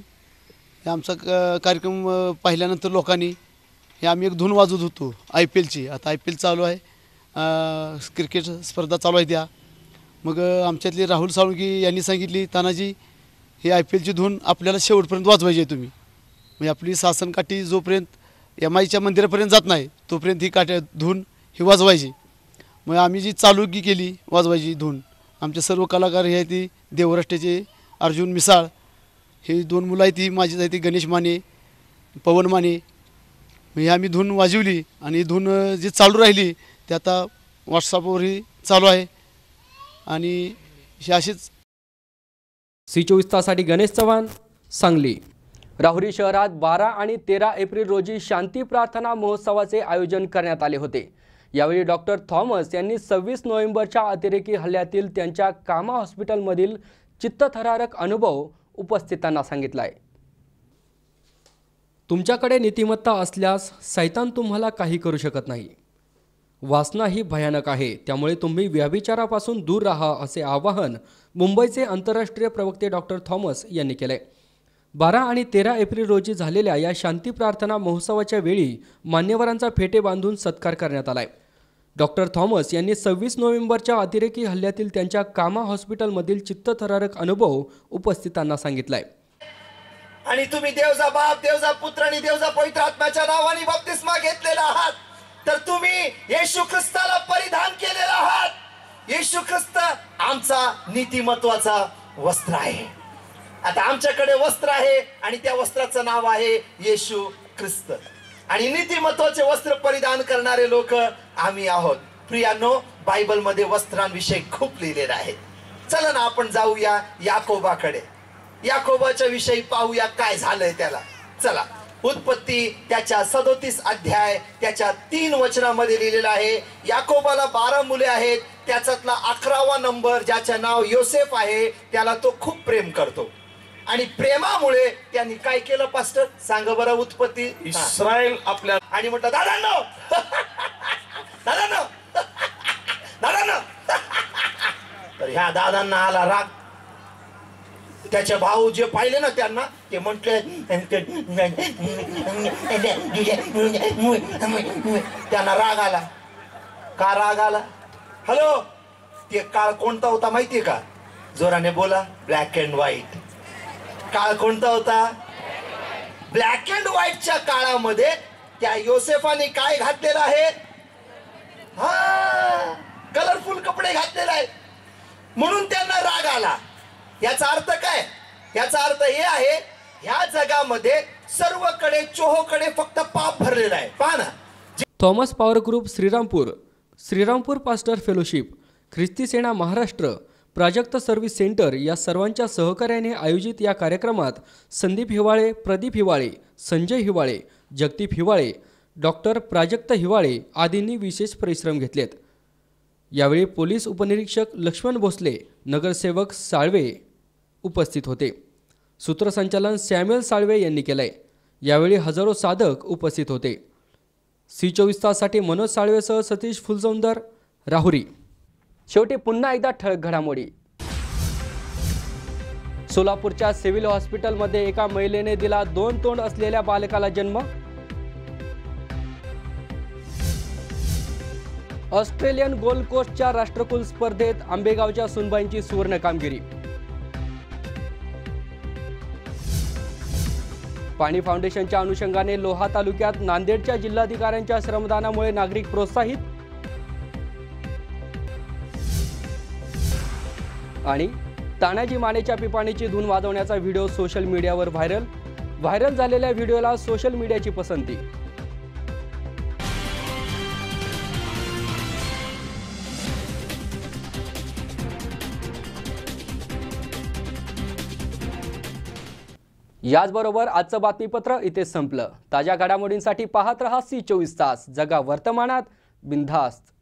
हे आमचा कार्यक्रम पाहिल्यानंतर लोकांनी हे आम्ही एक धून वाजवत होतो IPLची. आता IPL चालू आहे, क्रिकेट स्पर्धा चालू आहे त्या. मग आमच्यातले राहुल साळुंके यांनी सांगितली, तानाजी हे IPLची धून आपल्याला शेवटपर्यंत वाजवायची आहे तुम्ही. म्हणजे आपली सासन काठी जोपर्यंत MIच्या मंदिरापर्यंत जात नाही तोपर्यंत ही काठी धून ही वाजवायची. मग आम्ही जी चालुकी केली वाजवायची धून, आमचे सर्व कलाकार हे आहेत ती देवराष्ट्राचे अर्जुन मिसाळ, हे 2 मुलं आहेत ती माझी आहे ती गणेश माने, पवन माने. हे आम्ही धून वाजवली आणि धून जी चालू राहिली ते आता व्हॉट्सअपवरही चालू आहे आणि हे असेच. C24 तासाठी गणेश चव्हाण, सांगली. राहुरी शहरात 12 आणि 13 एप्रिल रोजी शांती प्रार्थना महोत्सवाचे आयोजन करण्यात आले होते. यावेळी डॉक्टर थॉमस यांनी 26 नोव्हेंबरच्या अतिरेकी हल्ल्यातील त्यांच्या कामा हॉस्पिटलमधील चित्तथरारक अनुभव उपस्थितांना सांगितलाय. तुमच्याकडे नीतिमत्ता असल्यास सैतान तुम्हाला काही करू शकत नाही. वासना ही भयानक आहे, त्यामुळे तुम्ही व्यभिचारापासून दूर राहा असे आवाहन मुंबईचे आंतरराष्ट्रीय प्रवक्ते डॉक्टर थॉमस यांनी केले. 12 आणि 13 एप्रिल रोजी झालेल्या या शांती प्रार्थना महोत्सवाच्या वेळी मान्यवरांचा फेटे बांधून सत्कार करण्यात आलाय. डॉक्टर थॉमस यांनी 26 नोव्हेंबरच्या अतिरेकी हल्ल्यातील त्यांच्या कामा हॉस्पिटलमधील चित्तथरारक अनुभव उपस्थितांना सांगितलाय. आणि तुम्ही देवचा बाप, देवचा पुत्र आणि देवचा पवित्र आत्म्याच्या नावाने बप्तिस्मा घेतलेला आहात, तर तुम्ही येशू ख्रिस्ताला परिधान केलेला आहात. येशू ख्रिस्त आमचा नीतिमत्वाचा वस्त्र आहे. आता आमच्याकडे वस्त्र आहे आणि त्या वस्त्राचं नाव आहे येशू ख्रिस्त. आणि नीतिमत्वाचे वस्त्र परिधान करणारे लोक आम्ही आहोत. प्रियांनो, बायबलमध्ये वस्त्रांविषयी खूप लिहिलेलं आहे. चला ना आपण जाऊया याकोबाकडे. याकोबाच्या विषयी पाहूया काय झालंय त्याला. चला, उत्पत्ती त्याच्या 37 अध्याय त्याच्या 3 वचनामध्ये लिहिलेलं आहे. याकोबाला 12 मुले आहेत, त्याच्यातला 11वा नंबर ज्याचं नाव योसेफ आहे त्याला तो खूप प्रेम करतो. आणि प्रेमामुळे त्यांनी काय केलं पास्टर सांगा बरं. उत्पत्ती इस्रायल आपल्या आणि म्हटलं दादांनो दादांनो दादांनो. तर ह्या दादांना आला राग. त्याचे भाऊ जे पाहिले ना त्यांना ते म्हटले, त्यांना राग आला. का राग आला? हॅलो, ते काळ कोणता होता माहितीये का? जोराने बोला. Black and white. काळ कोणता होता? ब्लॅक अँड व्हाईटच्या काळामध्ये त्या योसेफाने काय घातलेलं आहे? हा, कलरफुल कपडे घातलेले आहेत म्हणून त्यांना राग आला. याचा अर्थ काय? याचा अर्थ हे आहे, ह्या जगामध्ये सर्वकडे चोहोकडे फक्त पाप भरलेलं आहे. पहा ना. Thomas power group Shrirampur, Shrirampur pastor fellowship, ख्रिस्ती सेना महाराष्ट्र, प्राजक्त सर्व्हिस सेंटर या सर्वांच्या सहकार्याने आयोजित या कार्यक्रमात संदीप हिवाळे, प्रदीप हिवाळे, संजय हिवाळे, जगदीप हिवाळे, डॉक्टर प्राजक्त हिवाळे आदींनी विशेष परिश्रम घेतलेत। यावेळी पोलीस उपनिरीक्षक लक्ष्मण भोसले, नगरसेवक साळवे उपस्थित होते। सूत्रसंचालन सॅम्युअल साळवे यांनी केलंय। यावेळी हजारो साधक उपस्थित होते। C24 ताससाठी मनोज साळवेसह सतीश फुलसौंदर, राहुरी। शेवटी पुन्हा एकदा ठळक घडामोडी। सोलापूरच्या सिव्हिल हॉस्पिटलमध्ये एका महिलेने दिला 2 तोंड असलेल्या बालकाला जन्म। ऑस्ट्रेलियन गोल्ड कोस्टच्या राष्ट्रकुल स्पर्धेत आंबेगावच्या सुनबाईंची सुवर्ण कामगिरी। पाणी फाउंडेशनच्या अनुषंगाने लोहा तालुक्यात नांदेडच्या जिल्हाधिकाऱ्यांच्या श्रमदानामुळे नागरिक प्रोत्साहित। आणि तानाजी मानेच्या पिपाणीची धून वाजवण्याचा व्हिडिओ सोशल मीडियावर व्हायरल झालेल्या व्हिडिओला सोशल मीडियाची पसंती। याचबरोबर आजचं बातमीपत्र इथेच संपलं। ताज्या घडामोडींसाठी पाहत रहा C24 तास। जगा वर्तमानात, बिनधास्त।